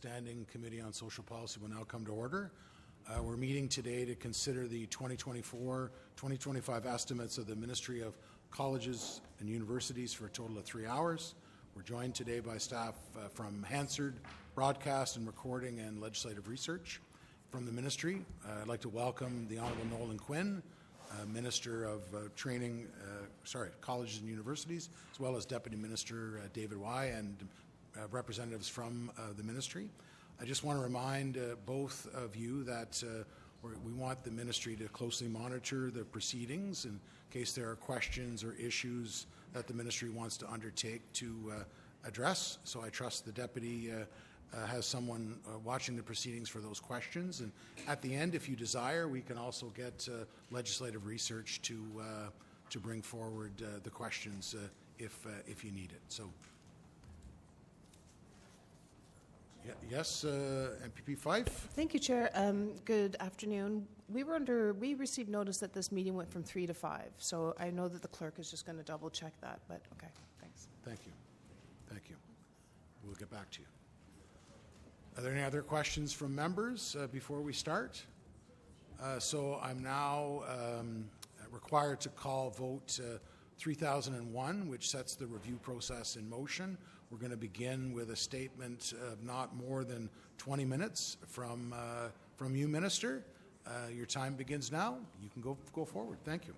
Standing Committee on Social Policy will now come to order. We're meeting today to consider the 2024-2025 estimates of the Ministry of Colleges and Universities for a total of 3 hours. We're joined today by staff from Hansard, Broadcast and Recording and Legislative Research. From the Ministry, I'd like to welcome the Honourable Nolan Quinn, Minister of Colleges and Universities, as well as Deputy Minister David Y. and representatives from the Ministry. I just want to remind both of you that we want the Ministry to closely monitor the proceedings in case there are questions or issues that the Ministry wants to undertake to address. So I trust the Deputy has someone watching the proceedings for those questions. And at the end, if you desire, we can also get legislative research to bring forward the questions if you need it. So. Yes, MPP Fife. Thank you, Chair. Good afternoon. We received notice that this meeting went from 3 to 5, so I know that the clerk is just going to double check that, but okay, thanks. Thank you. Thank you. We'll get back to you. Are there any other questions from members before we start? So I'm now required to call vote 3001, which sets the review process in motion. We're going to begin with a statement of not more than 20 minutes from you, Minister. Your time begins now. You can go forward. Thank you.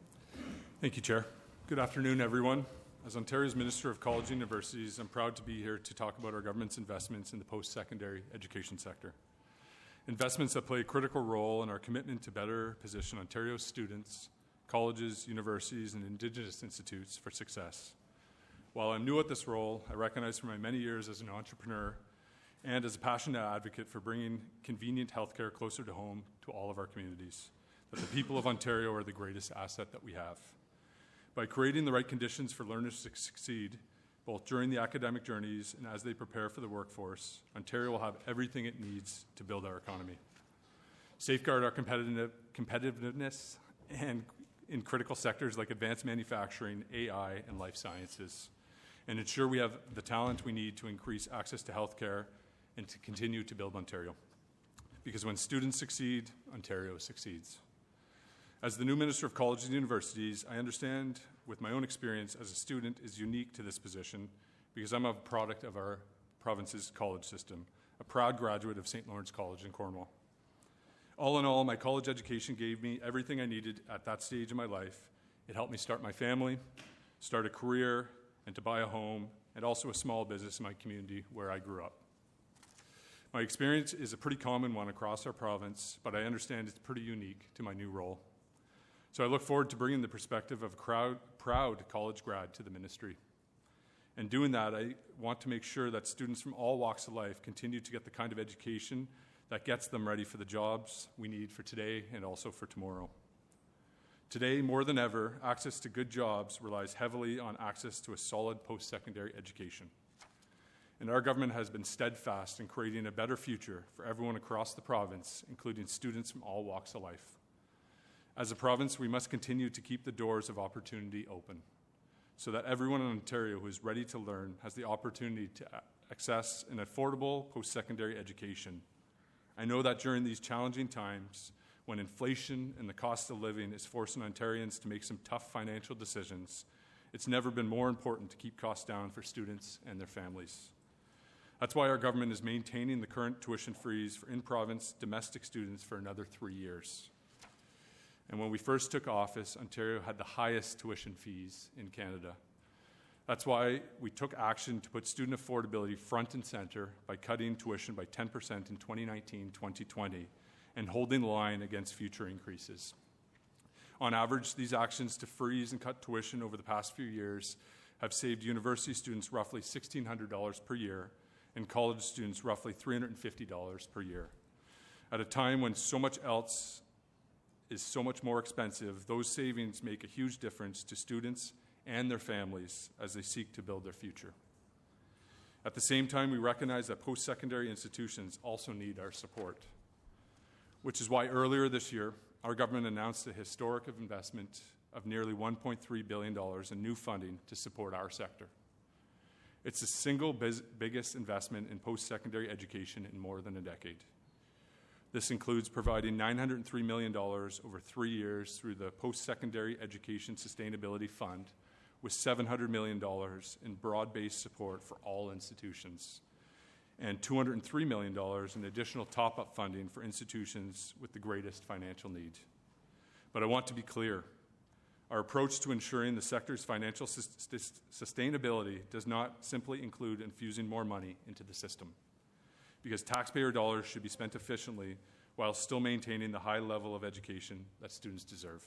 Thank you, Chair. Good afternoon, everyone. As Ontario's Minister of College and Universities, I'm proud to be here to talk about our government's investments in the post-secondary education sector. Investments that play a critical role in our commitment to better position Ontario's students, colleges, universities, and Indigenous institutes for success. While I'm new at this role, I recognize from my many years as an entrepreneur and as a passionate advocate for bringing convenient healthcare closer to home to all of our communities, that the people of Ontario are the greatest asset that we have. By creating the right conditions for learners to succeed, both during the academic journeys and as they prepare for the workforce, Ontario will have everything it needs to build our economy, safeguard our competitiveness and in critical sectors like advanced manufacturing, AI, and life sciences, and ensure we have the talent we need to increase access to healthcare and to continue to build Ontario. Because when students succeed, Ontario succeeds. As the new Minister of Colleges and Universities, I understand with my own experience as a student is unique to this position because I'm a product of our province's college system, a proud graduate of St. Lawrence College in Cornwall. All in all, my college education gave me everything I needed at that stage in my life. It helped me start my family, start a career, and to buy a home, and also a small business in my community where I grew up. My experience is a pretty common one across our province, but I understand it's pretty unique to my new role. So I look forward to bringing the perspective of a proud college grad to the ministry. And doing that, I want to make sure that students from all walks of life continue to get the kind of education that gets them ready for the jobs we need for today and also for tomorrow. Today, more than ever, access to good jobs relies heavily on access to a solid post-secondary education. And our government has been steadfast in creating a better future for everyone across the province, including students from all walks of life. As a province, we must continue to keep the doors of opportunity open so that everyone in Ontario who is ready to learn has the opportunity to access an affordable post-secondary education. I know that during these challenging times, when inflation and the cost of living is forcing Ontarians to make some tough financial decisions, it's never been more important to keep costs down for students and their families. That's why our government is maintaining the current tuition freeze for in-province domestic students for another 3 years. And when we first took office, Ontario had the highest tuition fees in Canada. That's why we took action to put student affordability front and center by cutting tuition by 10% in 2019-2020 and holding the line against future increases. On average, these actions to freeze and cut tuition over the past few years have saved university students roughly $1,600 per year and college students roughly $350 per year. At a time when so much else is so much more expensive, those savings make a huge difference to students and their families as they seek to build their future. At the same time, we recognize that post-secondary institutions also need our support, which is why earlier this year, our government announced a historic investment of nearly $1.3 billion in new funding to support our sector. It's the single biggest investment in post-secondary education in more than a decade. This includes providing $903 million over 3 years through the Post-Secondary Education Sustainability Fund, with $700 million in broad-based support for all institutions, and $203 million in additional top-up funding for institutions with the greatest financial need. But I want to be clear. Our approach to ensuring the sector's financial sustainability does not simply include infusing more money into the system, because taxpayer dollars should be spent efficiently while still maintaining the high level of education that students deserve.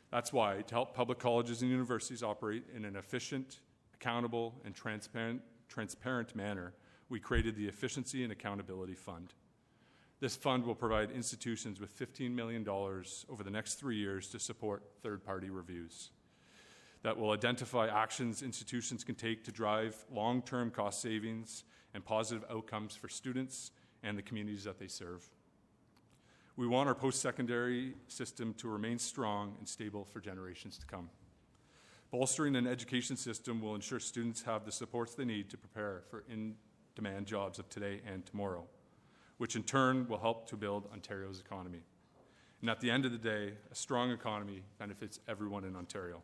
That's why, to help public colleges and universities operate in an efficient, accountable, and transparent manner, we created the Efficiency and Accountability Fund. This fund will provide institutions with $15 million over the next 3 years to support third-party reviews that will identify actions institutions can take to drive long-term cost savings and positive outcomes for students and the communities that they serve. We want our post-secondary system to remain strong and stable for generations to come. Bolstering an education system will ensure students have the supports they need to prepare for in-demand jobs of today and tomorrow, which in turn will help to build Ontario's economy. And at the end of the day, a strong economy benefits everyone in Ontario.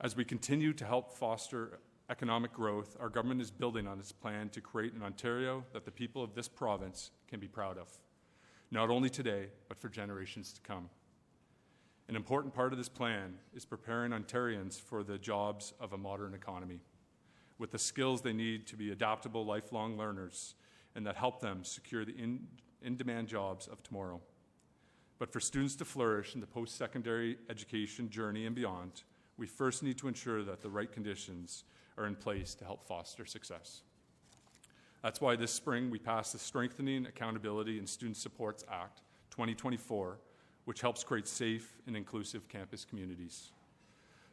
As we continue to help foster economic growth, our government is building on its plan to create an Ontario that the people of this province can be proud of, not only today, but for generations to come. An important part of this plan is preparing Ontarians for the jobs of a modern economy, with the skills they need to be adaptable, lifelong learners, and that help them secure the in-demand jobs of tomorrow. But for students to flourish in the post-secondary education journey and beyond, we first need to ensure that the right conditions are in place to help foster success. That's why this spring we passed the Strengthening Accountability and Student Supports Act 2024, which helps create safe and inclusive campus communities.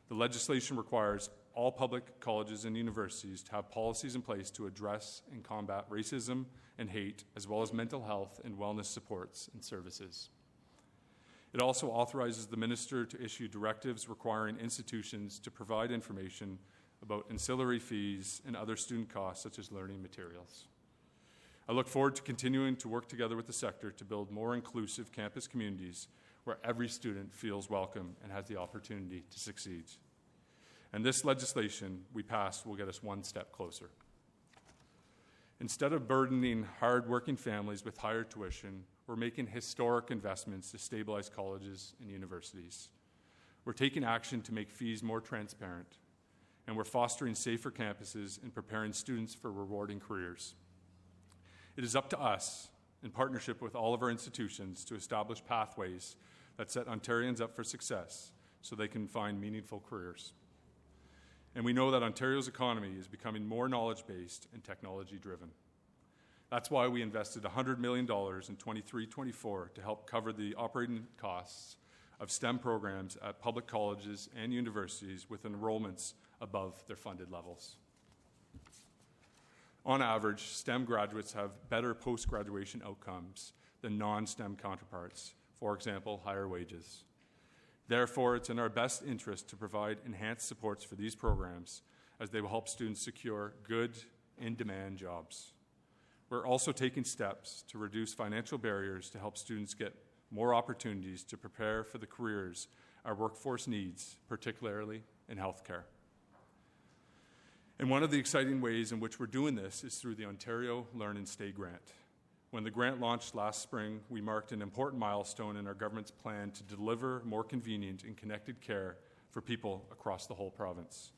The legislation requires all public colleges and universities to have policies in place to address and combat racism and hate, as well as mental health and wellness supports and services. It also authorizes the minister to issue directives requiring institutions to provide information about ancillary fees and other student costs, such as learning materials. I look forward to continuing to work together with the sector to build more inclusive campus communities where every student feels welcome and has the opportunity to succeed. And this legislation we passed will get us one step closer. Instead of burdening hard-working families with higher tuition, we're making historic investments to stabilize colleges and universities. We're taking action to make fees more transparent, and we're fostering safer campuses and preparing students for rewarding careers. It is up to us, in partnership with all of our institutions, to establish pathways that set Ontarians up for success so they can find meaningful careers. And we know that Ontario's economy is becoming more knowledge-based and technology-driven. That's why we invested $100 million in 23-24 to help cover the operating costs of STEM programs at public colleges and universities with enrollments above their funded levels. On average, STEM graduates have better post-graduation outcomes than non-STEM counterparts, for example, higher wages. Therefore, it's in our best interest to provide enhanced supports for these programs, as they will help students secure good, in-demand jobs. We're also taking steps to reduce financial barriers to help students get more opportunities to prepare for the careers our workforce needs, particularly in healthcare. And one of the exciting ways in which we're doing this is through the Ontario Learn and Stay grant. When the grant launched last spring, we marked an important milestone in our government's plan to deliver more convenient and connected care for people across the whole province,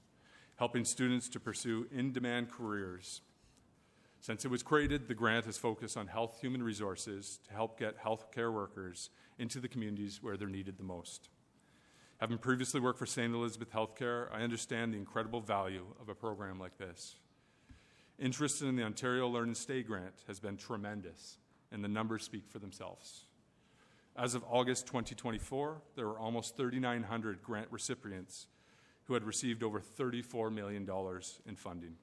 helping students to pursue in-demand careers. Since it was created, the grant has focused on health human resources to help get healthcare workers into the communities where they're needed the most. Having previously worked for St. Elizabeth Healthcare, I understand the incredible value of a program like this. Interest in the Ontario Learn and Stay grant has been tremendous, and the numbers speak for themselves. As of August 2024, there were almost 3,900 grant recipients who had received over $34 million in funding.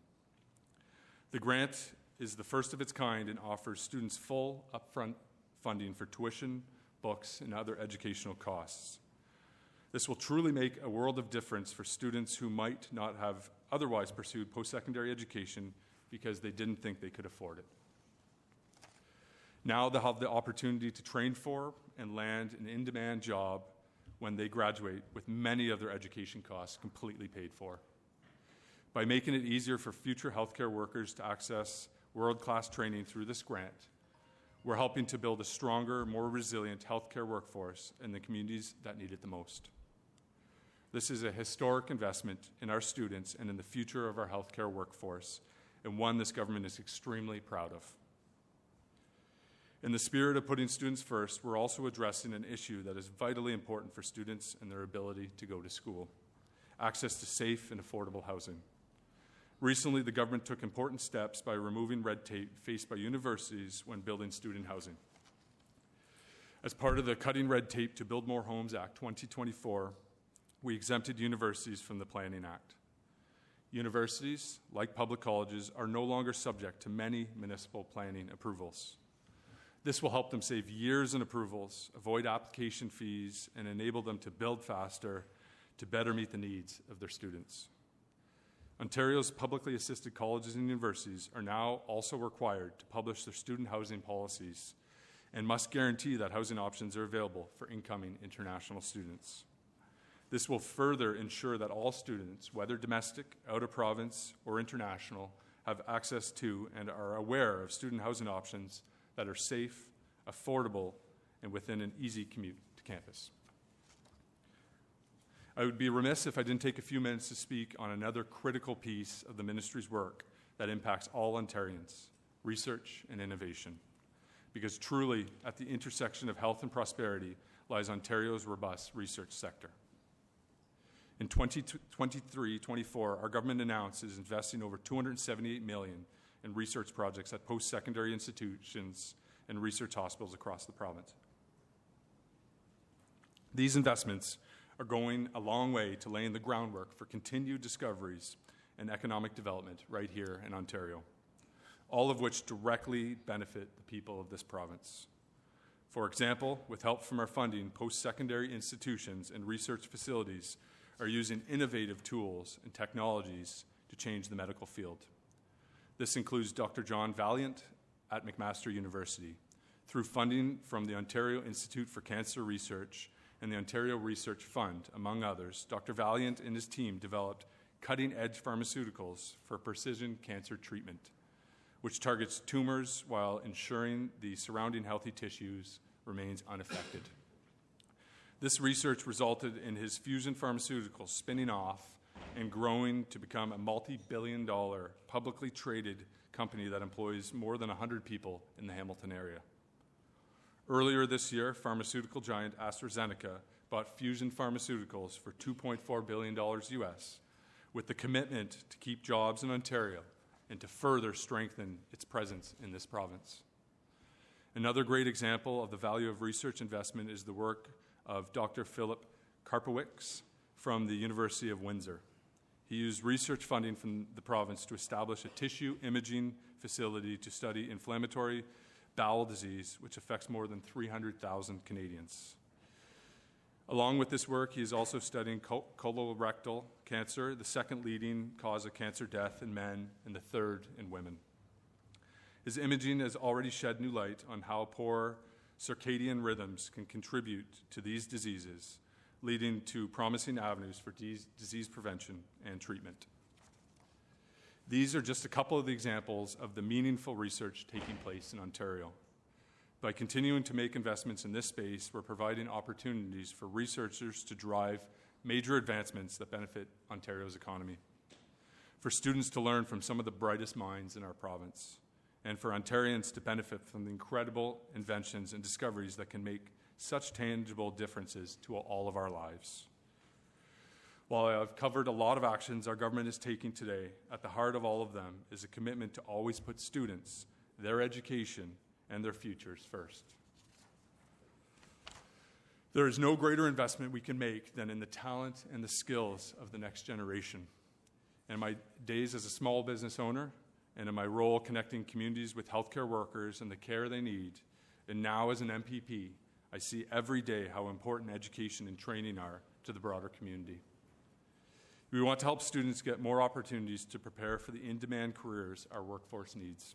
The grant is the first of its kind and offers students full upfront funding for tuition, books, and other educational costs. This will truly make a world of difference for students who might not have otherwise pursued post-secondary education because they didn't think they could afford it. Now they'll have the opportunity to train for and land an in-demand job when they graduate, with many of their education costs completely paid for. By making it easier for future healthcare workers to access world-class training through this grant, we're helping to build a stronger, more resilient healthcare workforce in the communities that need it the most. This is a historic investment in our students and in the future of our healthcare workforce, and one this government is extremely proud of. In the spirit of putting students first, we're also addressing an issue that is vitally important for students and their ability to go to school: access to safe and affordable housing. Recently, the government took important steps by removing red tape faced by universities when building student housing. As part of the Cutting Red Tape to Build More Homes Act 2024, we exempted universities from the Planning Act. Universities, like public colleges, are no longer subject to many municipal planning approvals. This will help them save years in approvals, avoid application fees, and enable them to build faster to better meet the needs of their students. Ontario's publicly assisted colleges and universities are now also required to publish their student housing policies and must guarantee that housing options are available for incoming international students. This will further ensure that all students, whether domestic, out of province, or international, have access to and are aware of student housing options that are safe, affordable, and within an easy commute to campus. I would be remiss if I didn't take a few minutes to speak on another critical piece of the ministry's work that impacts all Ontarians: research and innovation. Because truly, at the intersection of health and prosperity lies Ontario's robust research sector. In 2023-24, our government announced it is investing over $278 million in research projects at post-secondary institutions and research hospitals across the province. These investments are going a long way to laying the groundwork for continued discoveries and economic development right here in Ontario, all of which directly benefit the people of this province. For example, with help from our funding, post-secondary institutions and research facilities are using innovative tools and technologies to change the medical field. This includes Dr. John Valiant at McMaster University. Through funding from the Ontario Institute for Cancer Research and the Ontario Research Fund, among others, Dr. Valiant and his team developed cutting-edge pharmaceuticals for precision cancer treatment, which targets tumors while ensuring the surrounding healthy tissues remains unaffected. This research resulted in his fusion pharmaceuticals spinning off and growing to become a multi-billion-dollar publicly traded company that employs more than 100 people in the Hamilton area. Earlier this year, pharmaceutical giant AstraZeneca bought Fusion Pharmaceuticals for $2.4 billion US, with the commitment to keep jobs in Ontario and to further strengthen its presence in this province. Another great example of the value of research investment is the work of Dr. Philip Karpowicz from the University of Windsor. He used research funding from the province to establish a tissue imaging facility to study inflammatory bowel disease, which affects more than 300,000 Canadians. Along with this work, he is also studying colorectal cancer, the second leading cause of cancer death in men and the third in women. His imaging has already shed new light on how poor circadian rhythms can contribute to these diseases, leading to promising avenues for disease prevention and treatment. These are just a couple of the examples of the meaningful research taking place in Ontario. By continuing to make investments in this space, we're providing opportunities for researchers to drive major advancements that benefit Ontario's economy, for students to learn from some of the brightest minds in our province, and for Ontarians to benefit from the incredible inventions and discoveries that can make such tangible differences to all of our lives. While I've covered a lot of actions our government is taking today, at the heart of all of them is a commitment to always put students, their education, and their futures first. There is no greater investment we can make than in the talent and the skills of the next generation. In my days as a small business owner, and in my role connecting communities with healthcare workers and the care they need, and now as an MPP, I see every day how important education and training are to the broader community. We want to help students get more opportunities to prepare for the in-demand careers our workforce needs.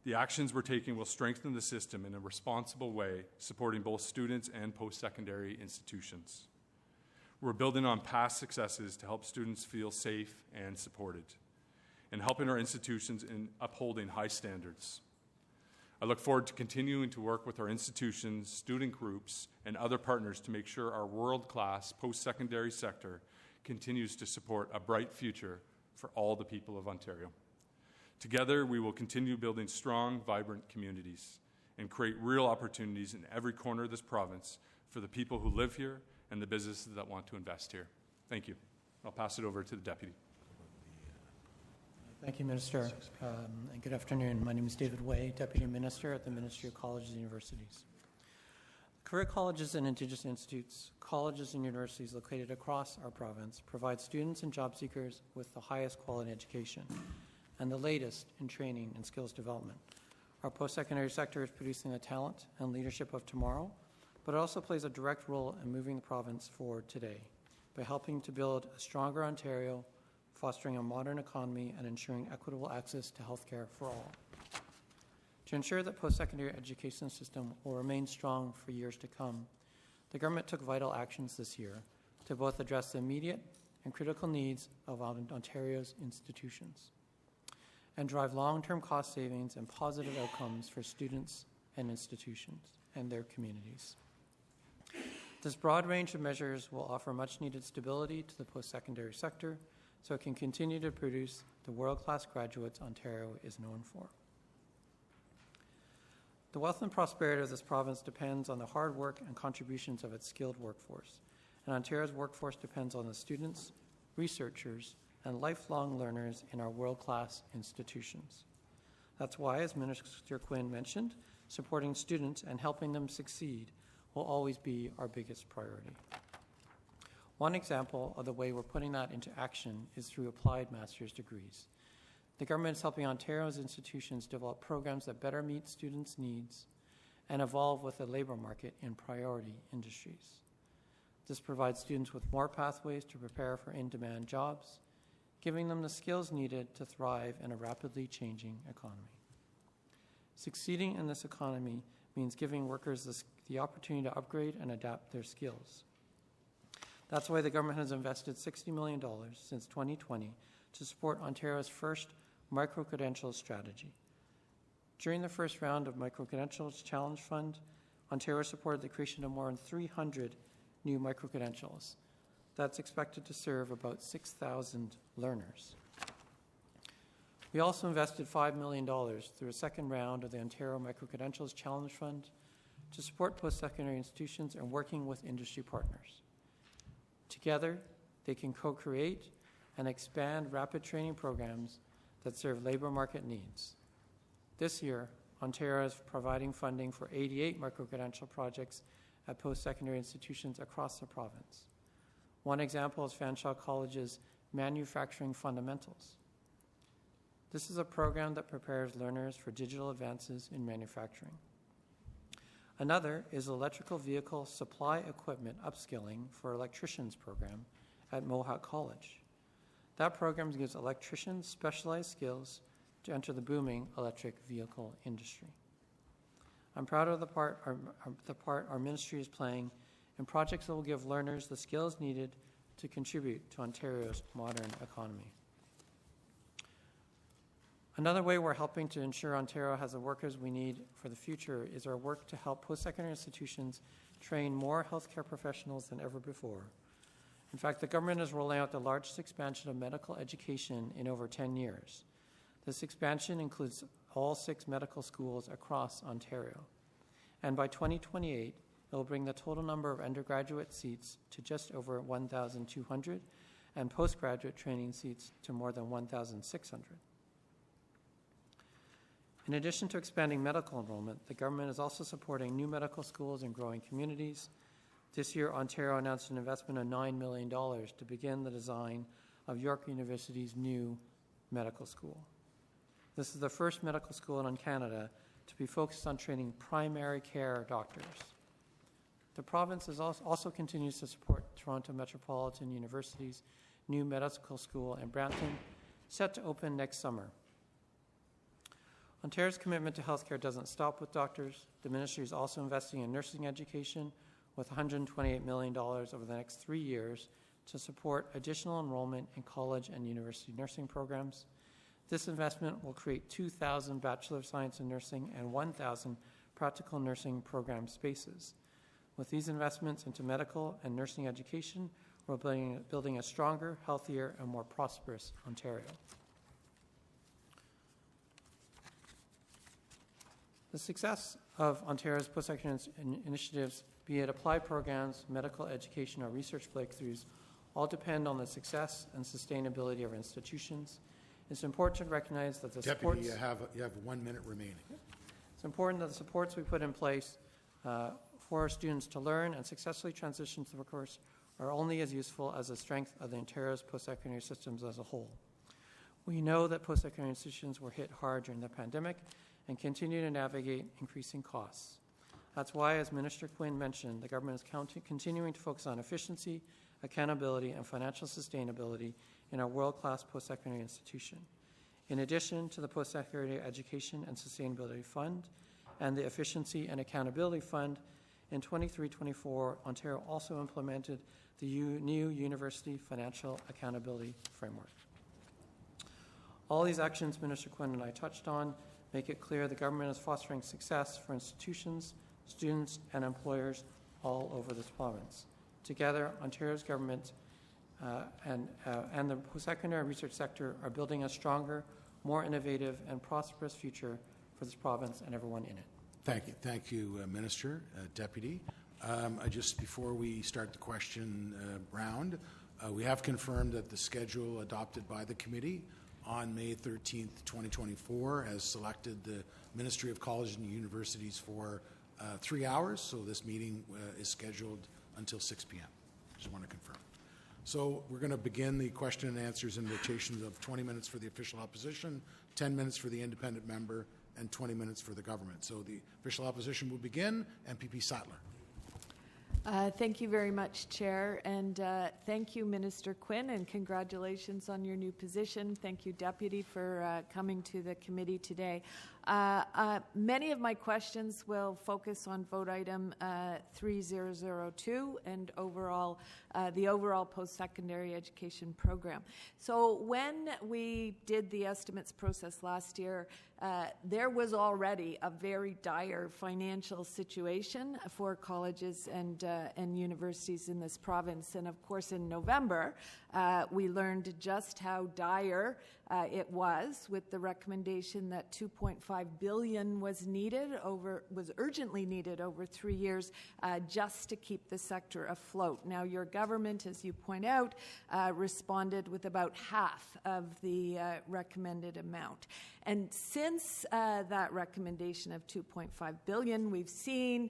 The actions we're taking will strengthen the system in a responsible way, supporting both students and post-secondary institutions. We're building on past successes to help students feel safe and supported, and helping our institutions in upholding high standards. I look forward to continuing to work with our institutions, student groups, and other partners to make sure our world-class post-secondary sector continues to support a bright future for all the people of Ontario. Together, we will continue building strong, vibrant communities and create real opportunities in every corner of this province for the people who live here and the businesses that want to invest here. Thank you. I'll pass it over to the Deputy. Thank you, Minister. And good afternoon. My name is David Way, Deputy Minister at the Ministry of Colleges and Universities. Career colleges and Indigenous institutes, colleges and universities located across our province provide students and job seekers with the highest quality education and the latest in training and skills development. Our post-secondary sector is producing the talent and leadership of tomorrow, but it also plays a direct role in moving the province forward today by helping to build a stronger Ontario, fostering a modern economy, and ensuring equitable access to healthcare for all. To ensure that post-secondary education system will remain strong for years to come, the government took vital actions this year to both address the immediate and critical needs of Ontario's institutions and drive long-term cost savings and positive outcomes for students and institutions and their communities. This broad range of measures will offer much-needed stability to the post-secondary sector so it can continue to produce the world-class graduates Ontario is known for. The wealth and prosperity of this province depends on the hard work and contributions of its skilled workforce, and Ontario's workforce depends on the students, researchers, and lifelong learners in our world-class institutions. That's why, as Minister Quinn mentioned, supporting students and helping them succeed will always be our biggest priority. One example of the way we're putting that into action is through applied master's degrees. The government is helping Ontario's institutions develop programs that better meet students' needs and evolve with the labor market in priority industries. This provides students with more pathways to prepare for in-demand jobs, giving them the skills needed to thrive in a rapidly changing economy. Succeeding in this economy means giving workers the opportunity to upgrade and adapt their skills. That's why the government has invested $60 million since 2020 to support Ontario's first micro-credentials strategy. During the first round of Micro-Credentials Challenge Fund, Ontario supported the creation of more than 300 new micro-credentials. That's expected to serve about 6,000 learners. We also invested $5 million through a second round of the Ontario Micro-Credentials Challenge Fund to support post-secondary institutions and working with industry partners. Together, they can co-create and expand rapid training programs that serve labor market needs. This year, Ontario is providing funding for 88 micro-credential projects at post-secondary institutions across the province. One example is Fanshawe College's Manufacturing Fundamentals. This is a program that prepares learners for digital advances in manufacturing. Another is Electrical Vehicle Supply Equipment Upskilling for Electricians program at Mohawk College. That program gives electricians specialized skills to enter the booming electric vehicle industry. I'm proud of the part our ministry is playing in projects that will give learners the skills needed to contribute to Ontario's modern economy. Another way we're helping to ensure Ontario has the workers we need for the future is our work to help post-secondary institutions train more healthcare professionals than ever before. In fact, the government is rolling out the largest expansion of medical education in over 10 years. This expansion includes all 6 medical schools across Ontario. And by 2028, it will bring the total number of undergraduate seats to just over 1,200 and postgraduate training seats to more than 1,600. In addition to expanding medical enrollment, the government is also supporting new medical schools in growing communities. This year, Ontario announced an investment of $9 million to begin the design of York University's new medical school. This is the first medical school in Canada to be focused on training primary care doctors. The province also continues to support Toronto Metropolitan University's new medical school in Brampton, set to open next summer. Ontario's commitment to healthcare doesn't stop with doctors. The ministry is also investing in nursing education with $128 million over the next 3 years to support additional enrollment in college and university nursing programs. This investment will create 2,000 Bachelor of Science in Nursing and 1,000 practical nursing program spaces. With these investments into medical and nursing education, we're building a stronger, healthier, and more prosperous Ontario. The success of Ontario's post-secondary initiatives, be it applied programs, medical education, or research breakthroughs, all depend on the success and sustainability of our institutions. It's important to recognize that the Deputy, supports... you have 1 minute remaining. It's important that the supports we put in place for our students to learn and successfully transition to the course are only as useful as the strength of the Ontario's post-secondary systems as a whole. We know that post-secondary institutions were hit hard during the pandemic and continue to navigate increasing costs. That's why, as Minister Quinn mentioned, the government is continuing to focus on efficiency, accountability, and financial sustainability in our world-class post-secondary institution. In addition to the Post-Secondary Education and Sustainability Fund and the Efficiency and Accountability Fund, in 23-24, Ontario also implemented the new University Financial Accountability Framework. All these actions Minister Quinn and I touched on make it clear the government is fostering success for institutions, students, and employers all over this province. Together, Ontario's government and the post-secondary research sector are building a stronger, more innovative, and prosperous future for this province and everyone in it. Thank you, Minister, Deputy. Just before we start the question round, we have confirmed that the schedule adopted by the committee on May 13th, 2024 has selected the Ministry of Colleges and Universities for 3 hours, so this meeting is scheduled until 6 p.m. Just want to confirm. So we're going to begin the question and answers in rotations of 20 minutes for the official opposition, 10 minutes for the independent member, and 20 minutes for the government. So the official opposition will begin. MPP Sattler. Thank you very much, Chair, and thank you, Minister Quinn, and congratulations on your new position. Thank you, Deputy, for coming to the committee today. Many of my questions will focus on vote item 3002 and the overall post-secondary education program. So when we did the estimates process last year, there was already a very dire financial situation for colleges and universities in this province. And of course, in November, we learned just how dire it was, with the recommendation that $2.5 billion was urgently needed over 3 years just to keep the sector afloat. Now, your government, as you point out, responded with about half of the recommended amount. And since that recommendation of $2.5 billion, we've seen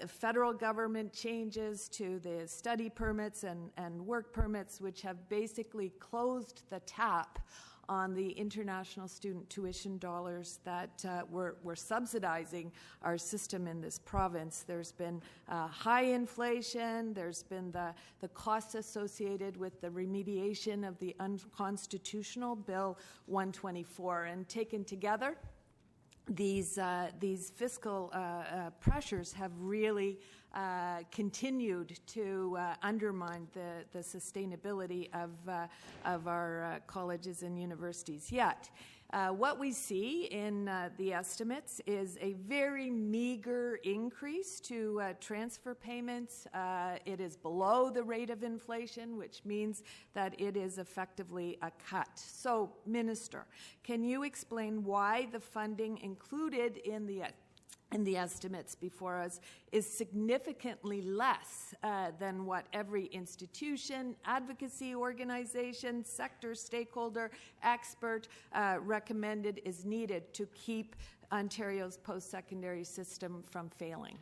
federal government changes to the study permits and work permits, which have basically closed the tap on the international student tuition dollars that were subsidizing our system in this province. There's been high inflation. There's been the costs associated with the remediation of the unconstitutional Bill 124. And taken together, these fiscal pressures have really continued to undermine the sustainability of our colleges and universities. Yet, what we see in the estimates is a very meager increase to transfer payments. It is below the rate of inflation, which means that it is effectively a cut. So, Minister, can you explain why the funding included in the estimates before us is significantly less than what every institution, advocacy organization, sector stakeholder, expert recommended is needed to keep Ontario's post-secondary system from failing?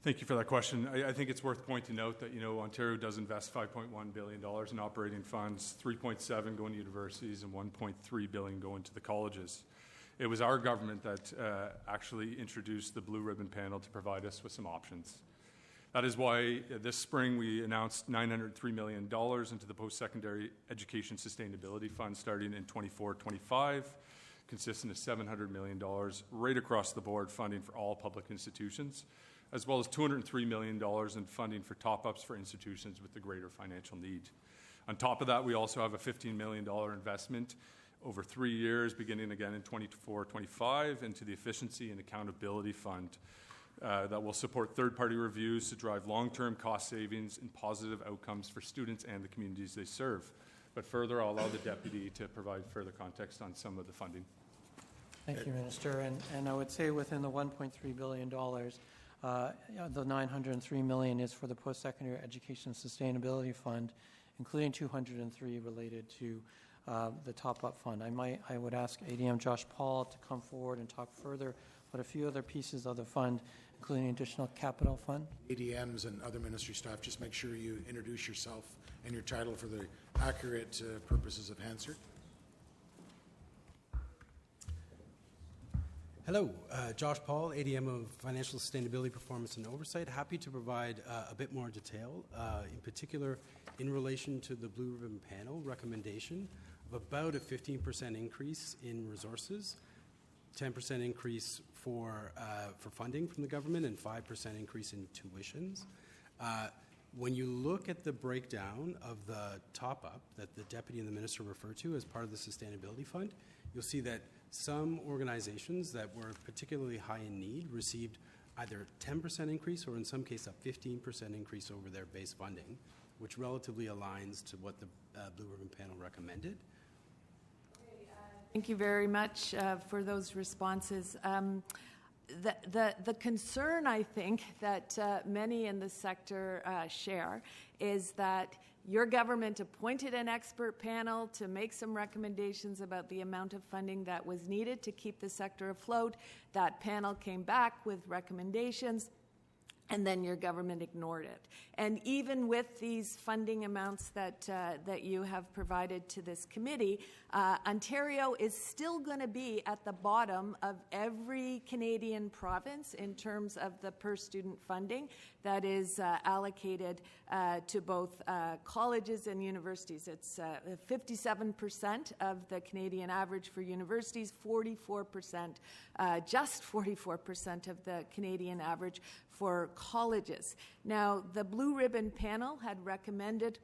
Thank you for that question. I think it's worth pointing out that, Ontario does invest $5.1 billion in operating funds, $3.7 going to universities and $1.3 billion going to the colleges. It was our government that actually introduced the Blue Ribbon Panel to provide us with some options. That is why this spring we announced $903 million into the Post-Secondary Education Sustainability Fund starting in 24-25, consisting of $700 million right across the board funding for all public institutions, as well as $203 million in funding for top-ups for institutions with the greater financial need. On top of that, we also have a $15 million investment over 3 years, beginning again in 24-25, into the Efficiency and Accountability Fund that will support third-party reviews to drive long-term cost savings and positive outcomes for students and the communities they serve. But further, I'll allow the Deputy to provide further context on some of the funding. Thank you, Minister. And I would say within the $1.3 billion, the $903 million is for the Post-Secondary Education Sustainability Fund, including $203 related to the top-up fund. I would ask ADM Josh Paul to come forward and talk further about a few other pieces of the fund, including additional capital fund. ADMs and other ministry staff, just make sure you introduce yourself and your title for the accurate purposes of Hansard. Hello, Josh Paul, ADM of Financial Sustainability, Performance and Oversight. Happy to provide a bit more detail, in particular in relation to the Blue Ribbon Panel recommendation of about a 15% increase in resources, 10% increase for funding from the government, and 5% increase in tuitions. When you look at the breakdown of the top-up that the Deputy and the Minister refer to as part of the Sustainability Fund, you'll see that some organizations that were particularly high in need received either a 10% increase or in some cases a 15% increase over their base funding, which relatively aligns to what the Blue Ribbon Panel recommended. Thank you very much for those responses. The concern, I think, that many in the sector share is that your government appointed an expert panel to make some recommendations about the amount of funding that was needed to keep the sector afloat. That panel came back with recommendations, and then your government ignored it. And even with these funding amounts that you have provided to this committee, Ontario is still going to be at the bottom of every Canadian province in terms of the per-student funding that is allocated to both colleges and universities. It's 57% of the Canadian average for universities, 44%, just 44% of the Canadian average for colleges. Now, the Blue Ribbon Panel had recommended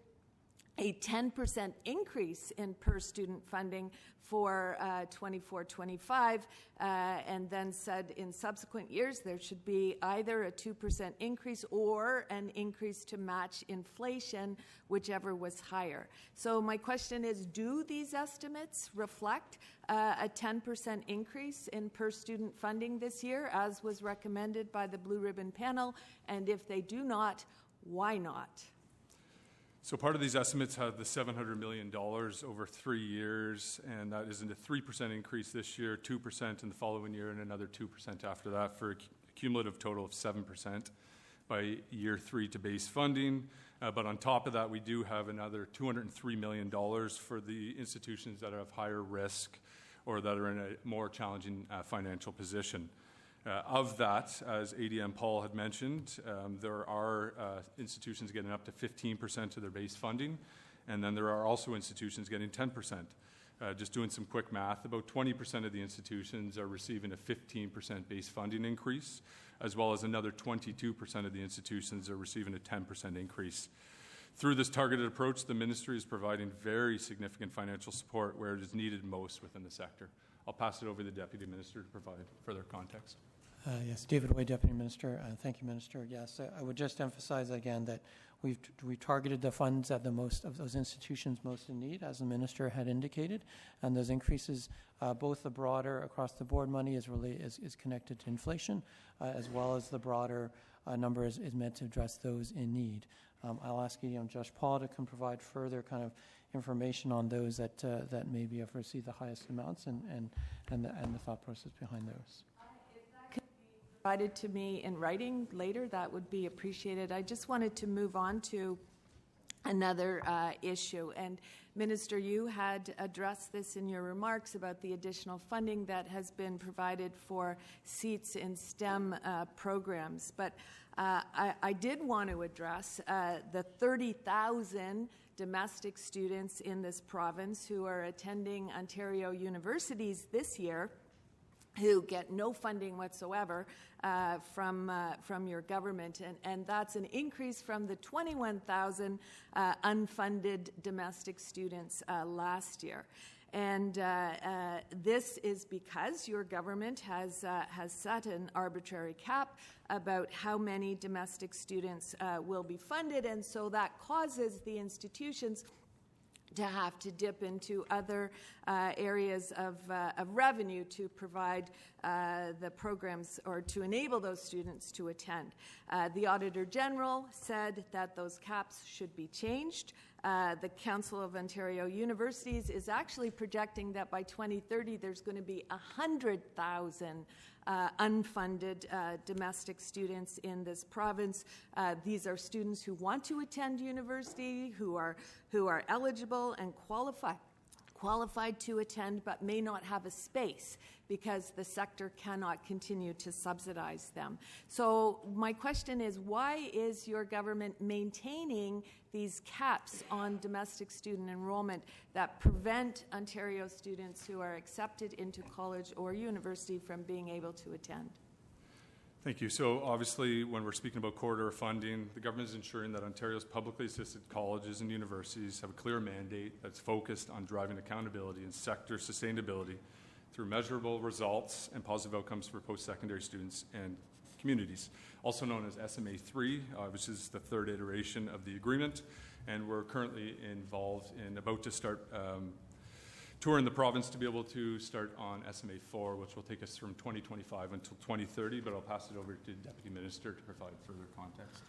a 10% increase in per-student funding for 24-25, and then said in subsequent years there should be either a 2% increase or an increase to match inflation, whichever was higher. So my question is, do these estimates reflect a 10% increase in per-student funding this year, as was recommended by the Blue Ribbon Panel? And if they do not, why not? So part of these estimates have the $700 million over 3 years, and that is a 3% increase this year, 2% in the following year, and another 2% after that, for a cumulative total of 7% by year 3 to base funding. But on top of that, we do have another $203 million for the institutions that have higher risk or that are in a more challenging financial position. Of that, as ADM Paul had mentioned, there are institutions getting up to 15% of their base funding, and then there are also institutions getting 10%. Just doing some quick math, about 20% of the institutions are receiving a 15% base funding increase, as well as another 22% of the institutions are receiving a 10% increase. Through this targeted approach, the Ministry is providing very significant financial support where it is needed most within the sector. I'll pass it over to the Deputy Minister to provide further context. Yes, David Way, Deputy Minister. Thank you, Minister. Yes, I would just emphasize again that we've targeted the funds at the most of those institutions most in need, as the Minister had indicated, and those increases, both the broader across-the-board money is connected to inflation, as well as the broader number is meant to address those in need. I'll ask Josh Paul to come provide further kind of information on those that maybe have received the highest amounts and the thought process behind those. Provided to me in writing later, that would be appreciated. I just wanted to move on to another issue. And Minister, you had addressed this in your remarks about the additional funding that has been provided for seats in STEM programs. But I did want to address the 30,000 domestic students in this province who are attending Ontario universities this year who get no funding whatsoever from your government. And that's an increase from the 21,000 unfunded domestic students last year. And this is because your government has set an arbitrary cap about how many domestic students will be funded, and so that causes the institutions to have to dip into other areas of revenue to provide the programs or to enable those students to attend. The Auditor General said that those caps should be changed. The Council of Ontario Universities is actually projecting that by 2030 there's going to be 100,000 unfunded domestic students in this province. These are students who want to attend university, who are eligible and qualified to attend, but may not have a space because the sector cannot continue to subsidize them. So my question is, why is your government maintaining these caps on domestic student enrollment that prevent Ontario students who are accepted into college or university from being able to attend? Thank you. So obviously, when we're speaking about corridor funding, the government is ensuring that Ontario's publicly assisted colleges and universities have a clear mandate that's focused on driving accountability and sector sustainability through measurable results and positive outcomes for post-secondary students and communities, also known as SMA 3, which is the third iteration of the agreement. And we're currently involved in about to start touring the province to be able to start on SMA 4, which will take us from 2025 until 2030, but I'll pass it over to the Deputy Minister to provide further context.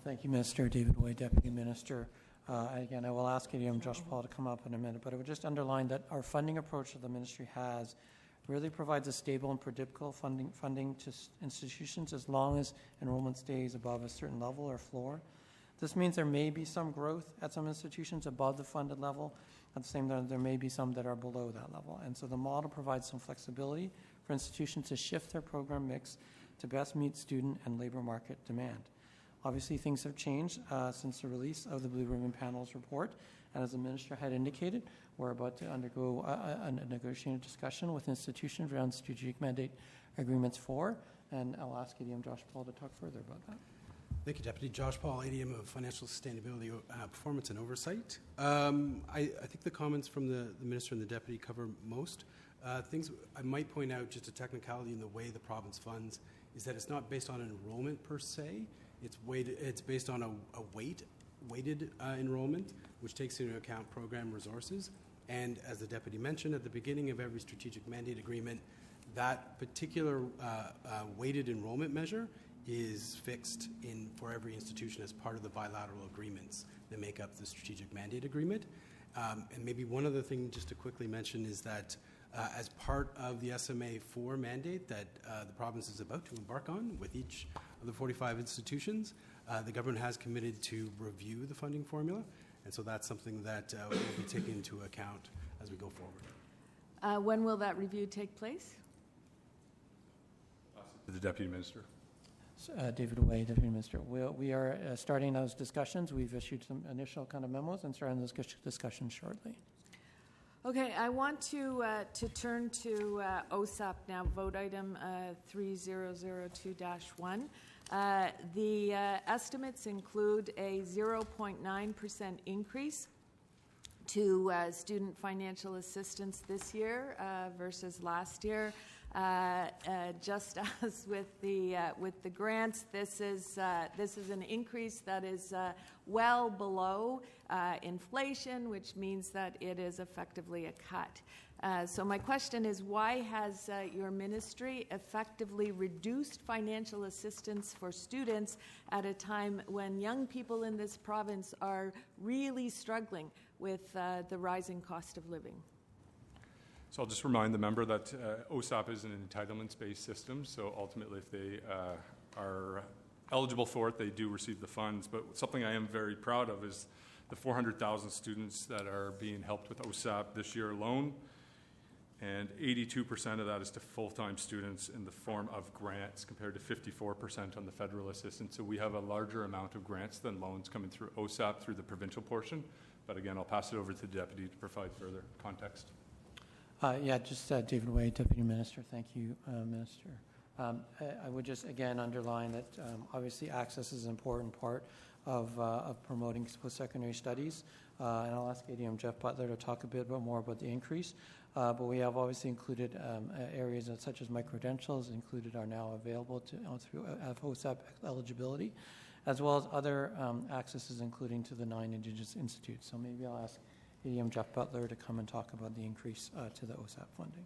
Thank you, Minister. David Way, Deputy Minister. Again, I will ask ADM Josh Paul to come up in a minute, but I would just underline that our funding approach that the ministry has really provides a stable and predictable funding to institutions as long as enrollment stays above a certain level or floor. This means there may be some growth at some institutions above the funded level. At the same time, there may be some that are below that level. And so the model provides some flexibility for institutions to shift their program mix to best meet student and labor market demand. Obviously, things have changed since the release of the Blue Ribbon Panel's report. And as the Minister had indicated, we're about to undergo a negotiated discussion with institutions around Strategic Mandate Agreements 4. And I'll ask ADM Josh Paul to talk further about that. Thank you, Deputy. Josh Paul, ADM of Financial Sustainability, Performance and Oversight. I think the comments from the Minister and the Deputy cover most. Things I might point out, just a technicality in the way the province funds, is that it's not based on enrollment per se. It's based on a weighted enrollment, which takes into account program resources. And as the Deputy mentioned, at the beginning of every strategic mandate agreement, that particular weighted enrollment measure is fixed for every institution as part of the bilateral agreements that make up the strategic mandate agreement. And maybe one other thing just to quickly mention is that as part of the SMA 4 mandate that the province is about to embark on with each of the 45 institutions, the government has committed to review the funding formula, and so that's something that will be taken into account as we go forward. When will that review take place? The Deputy Minister. David Way, Deputy Minister. We are starting those discussions. We've issued some initial kind of memos and starting those discussions shortly. Okay, I want to turn to OSAP now, vote item 3002-1. The estimates include a 0.9% increase to student financial assistance this year versus last year. Just as with the grants, this is an increase that is well below inflation, which means that it is effectively a cut. So my question is, why has your ministry effectively reduced financial assistance for students at a time when young people in this province are really struggling with the rising cost of living? So I'll just remind the member that OSAP is an entitlements-based system, so ultimately if they are eligible for it, they do receive the funds. But something I am very proud of is the 400,000 students that are being helped with OSAP this year alone. And 82% of that is to full-time students in the form of grants compared to 54% on the federal assistance. So we have a larger amount of grants than loans coming through OSAP through the provincial portion. But again, I'll pass it over to the Deputy to provide further context. David Way, Deputy Minister. Thank you, Minister. I would just again underline that obviously access is an important part of promoting post-secondary studies. And I'll ask ADM Jeff Butler to talk a bit more about the increase. But we have obviously included areas such as micro-credentials included are now available through OSAP eligibility, as well as other accesses including to the 9 Indigenous Institutes. So maybe I'll ask ADM Jeff Butler to come and talk about the increase to the OSAP funding.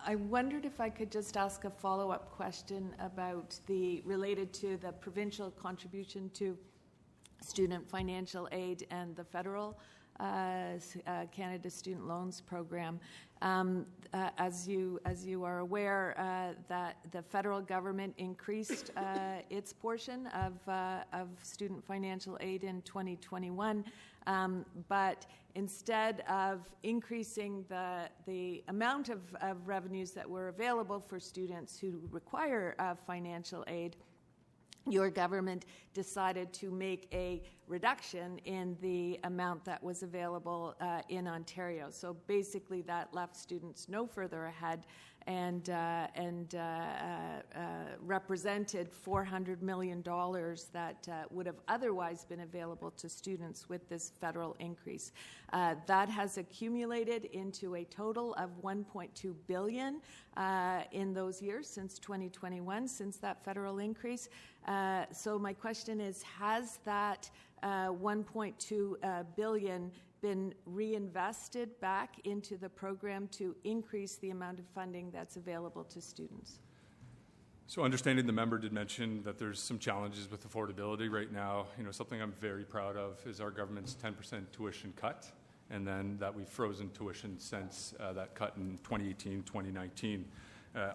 I wondered if I could just ask a follow-up question about related to the provincial contribution to student financial aid and the federal Canada Student Loans Program. As you are aware, that the federal government increased its portion of student financial aid in 2021, but instead of increasing the amount of revenues that were available for students who require financial aid, your government decided to make a reduction in the amount that was available in Ontario. So basically that left students no further ahead and represented $400 million that would have otherwise been available to students with this federal increase. That has accumulated into a total of $1.2 billion in those years since 2021, since that federal increase. So my question is, has that $1.2 billion been reinvested back into the program to increase the amount of funding that's available to students? So understanding the member did mention that there's some challenges with affordability right now. Something I'm very proud of is our government's 10% tuition cut, and then that we've frozen tuition since that cut in 2018, 2019.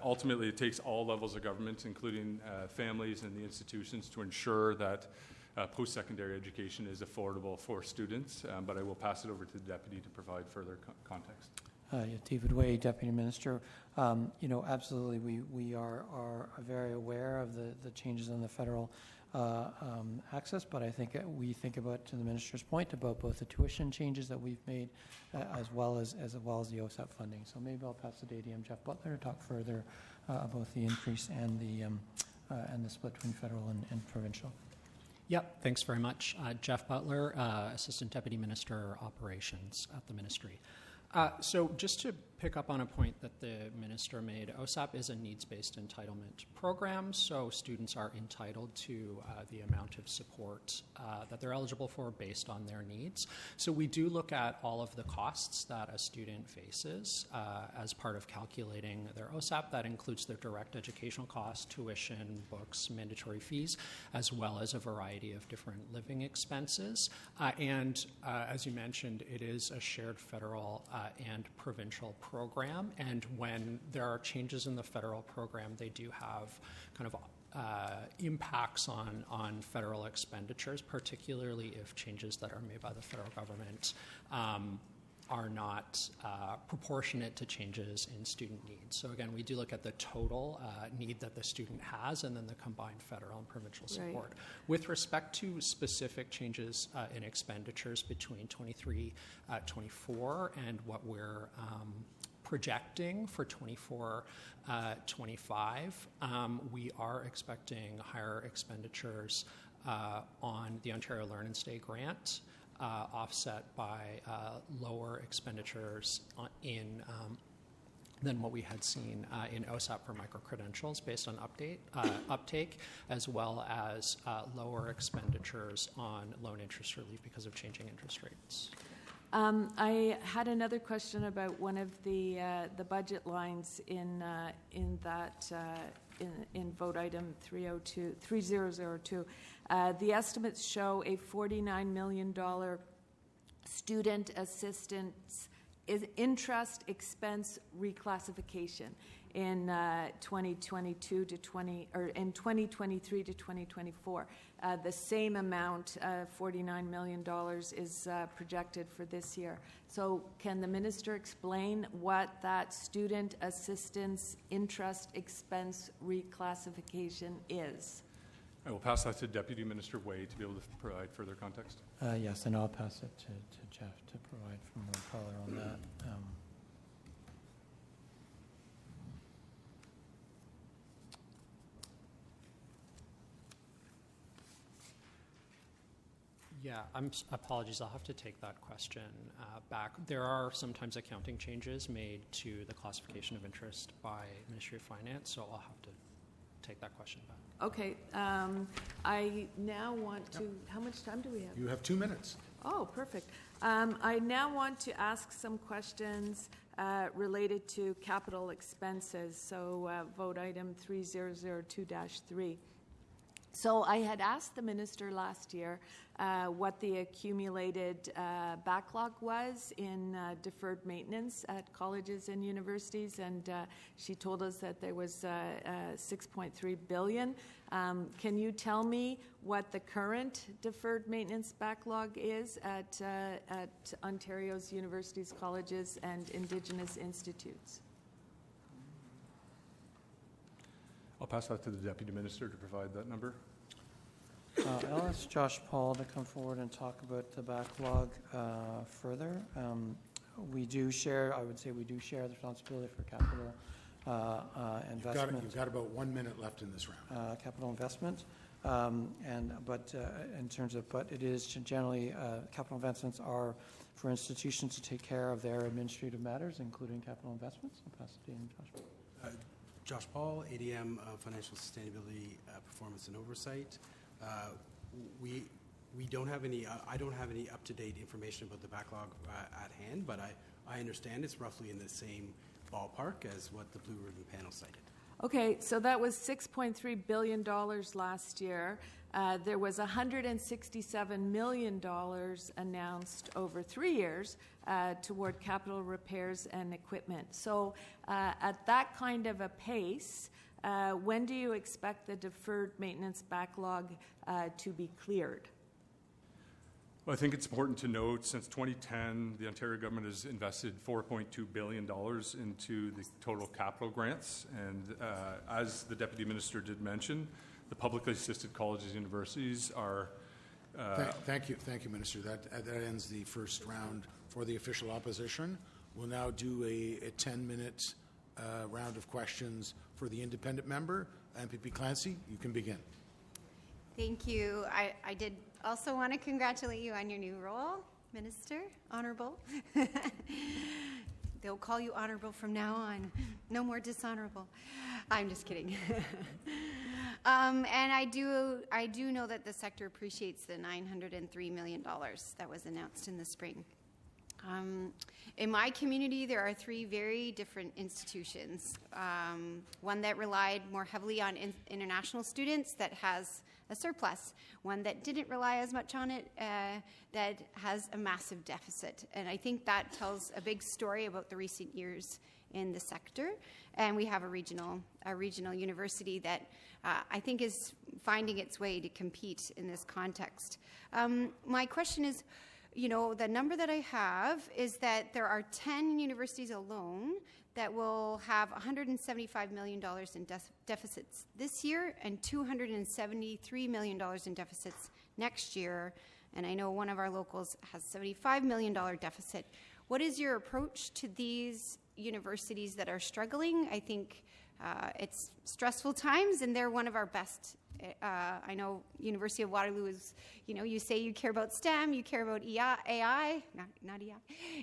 Ultimately, it takes all levels of government, including families and the institutions, to ensure that post-secondary education is affordable for students, but I will pass it over to the Deputy to provide further context. David Way, Deputy Minister. Absolutely, we are very aware of the changes in the federal access, but I think we think about, to the Minister's point, about both the tuition changes that we've made as well as the OSAP funding. So maybe I'll pass it to ADM Jeff Butler to talk further about the increase and the split between federal and provincial. Yep, thanks very much. Jeff Butler, Assistant Deputy Minister Operations at the Ministry. So just to pick up on a point that the Minister made, OSAP is a needs-based entitlement program, so students are entitled to the amount of support that they're eligible for based on their needs. So we do look at all of the costs that a student faces as part of calculating their OSAP. That includes their direct educational costs, tuition, books, mandatory fees, as well as a variety of different living expenses. And as you mentioned, it is a shared federal and provincial program, and when there are changes in the federal program, they do have kind of impacts on federal expenditures, particularly if changes that are made by the federal government are not proportionate to changes in student needs. So again, we do look at the total need that the student has and then the combined federal and provincial support. Right. With respect to specific changes in expenditures between 23-24 and what we're projecting for 24-25, we are expecting higher expenditures on the Ontario Learn and Stay grant, offset by lower expenditures than what we had seen in OSAP for micro-credentials based on uptake, as well as lower expenditures on loan interest relief because of changing interest rates. I had another question about one of the budget lines in vote item 3002. The estimates show a $49 million student assistance interest expense reclassification in 2022 to 20 or in 2023 to 2024. The same amount, $49 million, is projected for this year. So can the minister explain what that student assistance interest expense reclassification is? I will pass that to Deputy Minister Way to be able to provide further context. Yes, and I'll pass it to Jeff to provide for more color on that. Yeah, apologies. I'll have to take that question back. There are sometimes accounting changes made to the classification of interest by Ministry of Finance, so I'll have to take that question back. Okay. I now want to. How much time do we have? You have 2 minutes. Oh, perfect. I now want to ask some questions related to capital expenses. So, vote item 3002-3. So I had asked the minister last year what the accumulated backlog was in deferred maintenance at colleges and universities, and she told us that there was $6.3 billion. Can you tell me what the current deferred maintenance backlog is at Ontario's universities, colleges, and Indigenous institutes? I'll pass that to the Deputy Minister to provide that number. I'll ask Josh Paul to come forward and talk about the backlog further. We do share, I would say we do share the responsibility for capital investment. You've got about 1 minute left in this round. Capital investment. But in terms of, but it is generally, capital investments are for institutions to take care of their administrative matters, including capital investments. I'll pass it to you, Josh Paul. Josh Paul, ADM Financial Sustainability, Performance and Oversight. We don't have any. I don't have any up-to-date information about the backlog at hand, but I understand it's roughly in the same ballpark as what the Blue Ribbon panel cited. Okay, so that was $6.3 billion last year. There was $167 million announced over 3 years toward capital repairs and equipment. So at that kind of a pace, when do you expect the deferred maintenance backlog to be cleared? Well, I think it's important to note, since 2010, the Ontario government has invested $4.2 billion into the total capital grants. And as the Deputy Minister did mention, the publicly assisted colleges and universities are... Thank you, Minister. That ends the first round for the official opposition. We'll now do a 10-minute round of questions for the independent member. MPP Clancy, you can begin. Thank you. I did also want to congratulate you on your new role, Minister, Honorable. They'll call you Honorable from now on. No more dishonorable. I'm just kidding. And I do know that the sector appreciates the $903 million that was announced in the spring. In my community, there are 3 very different institutions. One that relied more heavily on international students that has a surplus. One that didn't rely as much on it that has a massive deficit. And I think that tells a big story about the recent years in the sector. And we have a regional university that I think is finding its way to compete in this context. My question is, you know, the number that I have is that there are 10 universities alone that will have $175 million in deficits this year and $273 million in deficits next year. And I know one of our locals has $75 million deficit. What is your approach to these universities that are struggling? I think it's stressful times, and they're one of our best. I know University of Waterloo is, you know, you say you care about STEM, you care about AI, not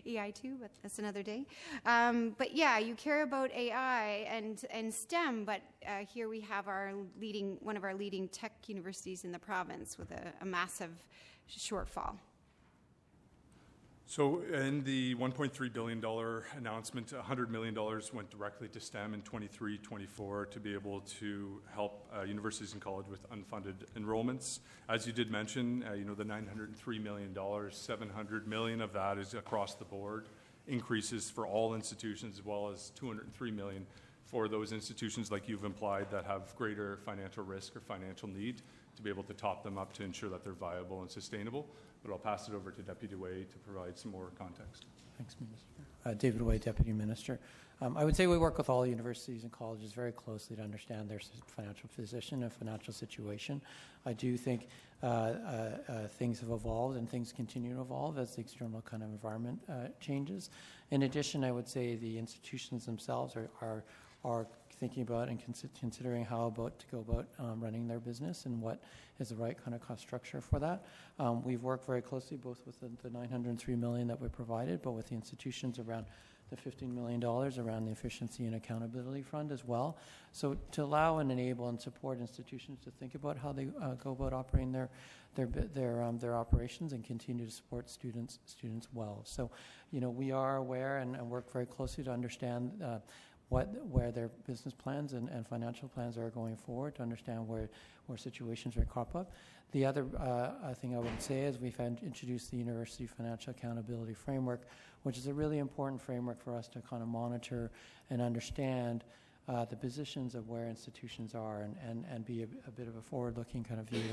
EI too, but that's another day. But yeah, you care about AI and STEM, but here we have one of our leading tech universities in the province with a massive shortfall. So in the $1.3 billion announcement, $100 million went directly to STEM in 23-24 to be able to help universities and colleges with unfunded enrollments. As you did mention, you know, the $903 million, $700 million of that is across the board increases for all institutions, as well as $203 million for those institutions, like you've implied, that have greater financial risk or financial need, to be able to top them up to ensure that they're viable and sustainable. But I'll pass it over to Deputy Way to provide some more context. Thanks, Minister. David Way, Deputy Minister. I would say we work with all universities and colleges very closely to understand their financial position and financial situation. I do think things have evolved and things continue to evolve as the external kind of environment changes. In addition, I would say the institutions themselves are thinking about and considering how to go about running their business and what is the right kind of cost structure for that. We've worked very closely both with the $903 million that we provided, but with the institutions around the $15 million around the Efficiency and Accountability Fund as well. So to allow and enable and support institutions to think about how they go about operating their operations and continue to support students well. So, we are aware and work very closely to understand where their business plans and financial plans are going forward, to understand where situations may crop up. The other thing I would say is we've introduced the University Financial Accountability Framework, which is a really important framework for us to kind of monitor and understand the positions of where institutions are and be a bit of a forward-looking kind of view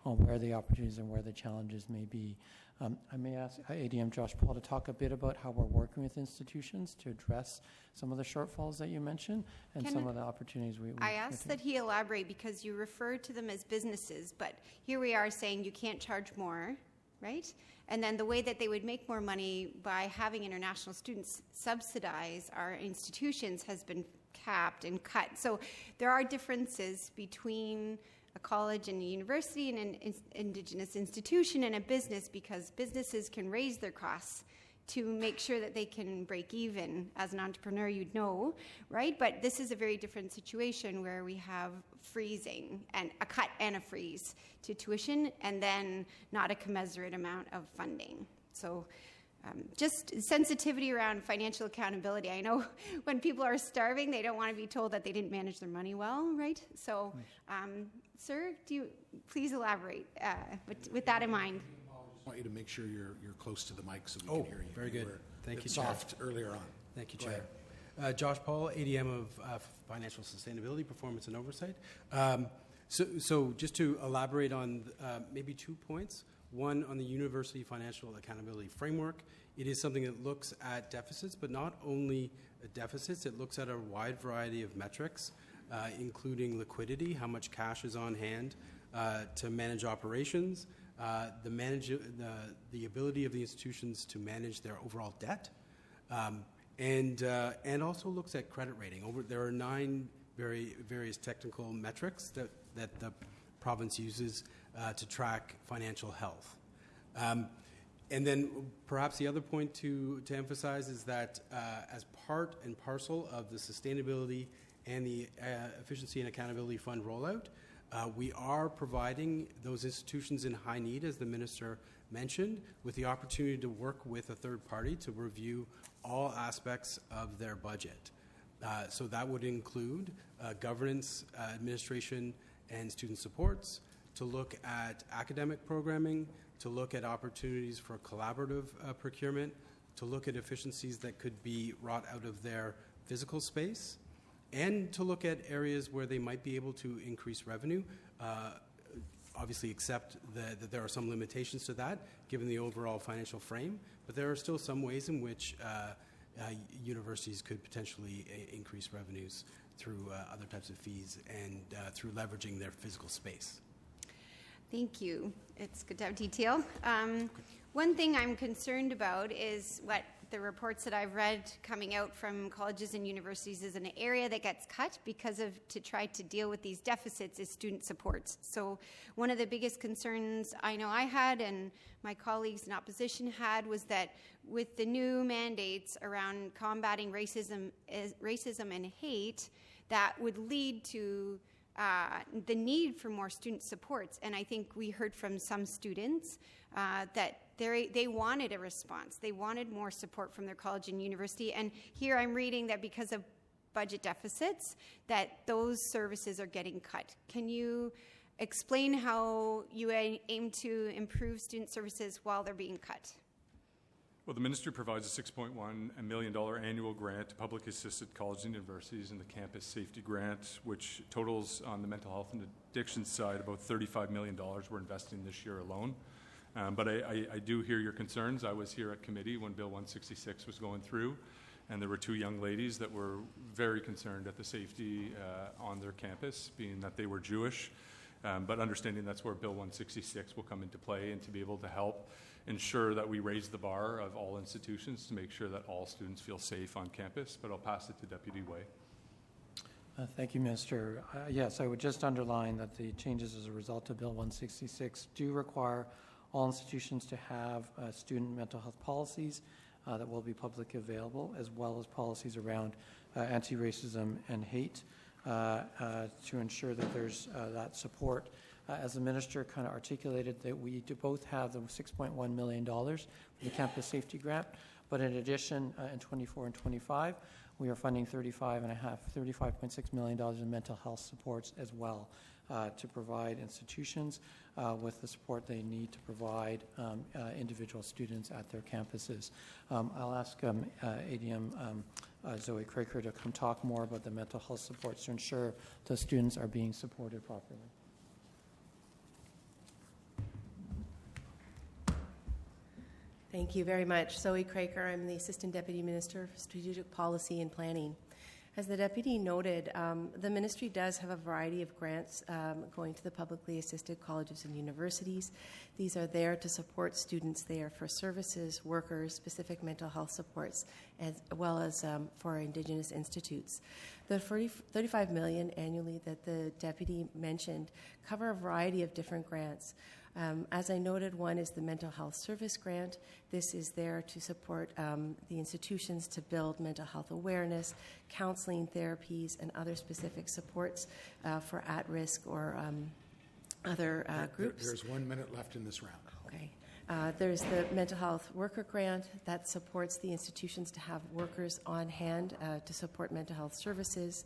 on where the opportunities and where the challenges may be. I may ask ADM Josh Paul to talk a bit about how we're working with institutions to address some of the shortfalls that you mentioned and some of the opportunities we I asked that he elaborate because you refer to them as businesses, but here we are saying you can't charge more, right? And then the way that they would make more money by having international students subsidize our institutions has been capped and cut. So there are differences between a college and a university and an Indigenous institution and a business, because businesses can raise their costs to make sure that they can break even. As an entrepreneur, you'd know, right? But this is a very different situation where we have freezing and a cut and a freeze to tuition, and then not a commensurate amount of funding. So just sensitivity around financial accountability. I know when people are starving, they don't want to be told that they didn't manage their money well, right? So, sir, do you please elaborate with that in mind? I want you to make sure you're close to the mic so we can hear you. Very good. Thank you, soft earlier on. Thank you, Chair. Josh Paul, ADM of Financial Sustainability, Performance and Oversight. So just to elaborate on maybe 2 points. One, on the University Financial Accountability Framework, it is something that looks at deficits, but not only deficits. It looks at a wide variety of metrics, including liquidity, how much cash is on hand to manage operations, the ability of the institutions to manage their overall debt, and also looks at credit rating. There are 9 various technical metrics that the province uses to track financial health. And then perhaps the other point to emphasize is that as part and parcel of the sustainability and the Efficiency and Accountability Fund rollout, we are providing those institutions in high need, as the Minister mentioned, with the opportunity to work with a third party to review all aspects of their budget. So that would include governance, administration, and student supports, to look at academic programming, to look at opportunities for collaborative procurement, to look at efficiencies that could be wrought out of their physical space, and to look at areas where they might be able to increase revenue. Obviously, accept that there are some limitations to that, given the overall financial frame, but there are still some ways in which universities could potentially increase revenues through other types of fees and through leveraging their physical space. Thank you. It's good to have detail. One thing I'm concerned about is what the reports that I've read coming out from colleges and universities is an area that gets cut to try to deal with these deficits is student supports. So one of the biggest concerns I know I had and my colleagues in opposition had was that with the new mandates around combating racism and hate, that would lead to the need for more student supports. And I think we heard from some students that they wanted a response. They wanted more support from their college and university. And here I'm reading that because of budget deficits, that those services are getting cut. Can you explain how you aim to improve student services while they're being cut? Well, the ministry provides a $6.1 million annual grant to public assisted colleges and universities in the Campus Safety Grant, which totals on the mental health and addiction side about $35 million we're investing this year alone. But I do hear your concerns. I was here at committee when Bill 166 was going through, and there were two young ladies that were very concerned at the safety on their campus, being that they were Jewish, but understanding that's where Bill 166 will come into play, and to be able to help ensure that we raise the bar of all institutions to make sure that all students feel safe on campus. But I'll pass it to Deputy Way. Thank you, Minister. Yes, I would just underline that the changes as a result of Bill 166 do require all institutions to have student mental health policies that will be publicly available, as well as policies around anti-racism and hate to ensure that there's that support. As the Minister kind of articulated, that we do both have the $6.1 million for the Campus Safety Grant, but in addition, in 24 and 25, we are funding $35.6 million in mental health supports as well to provide institutions with the support they need to provide individual students at their campuses. I'll ask ADM Zoe Craker to come talk more about the mental health supports to ensure the students are being supported properly. Thank you very much. Zoe Craker, I'm the Assistant Deputy Minister for Strategic Policy and Planning. As the Deputy noted, the Ministry does have a variety of grants going to the publicly assisted colleges and universities. These are there to support students there for services, workers, specific mental health supports, as well as for Indigenous institutes. The $35 million annually that the Deputy mentioned cover a variety of different grants. As I noted, one is the Mental Health Service Grant. This is there to support the institutions to build mental health awareness, counseling, therapies, and other specific supports for at-risk or other groups. There's 1 minute left in this round. Okay. There's the Mental Health Worker Grant that supports the institutions to have workers on hand to support mental health services.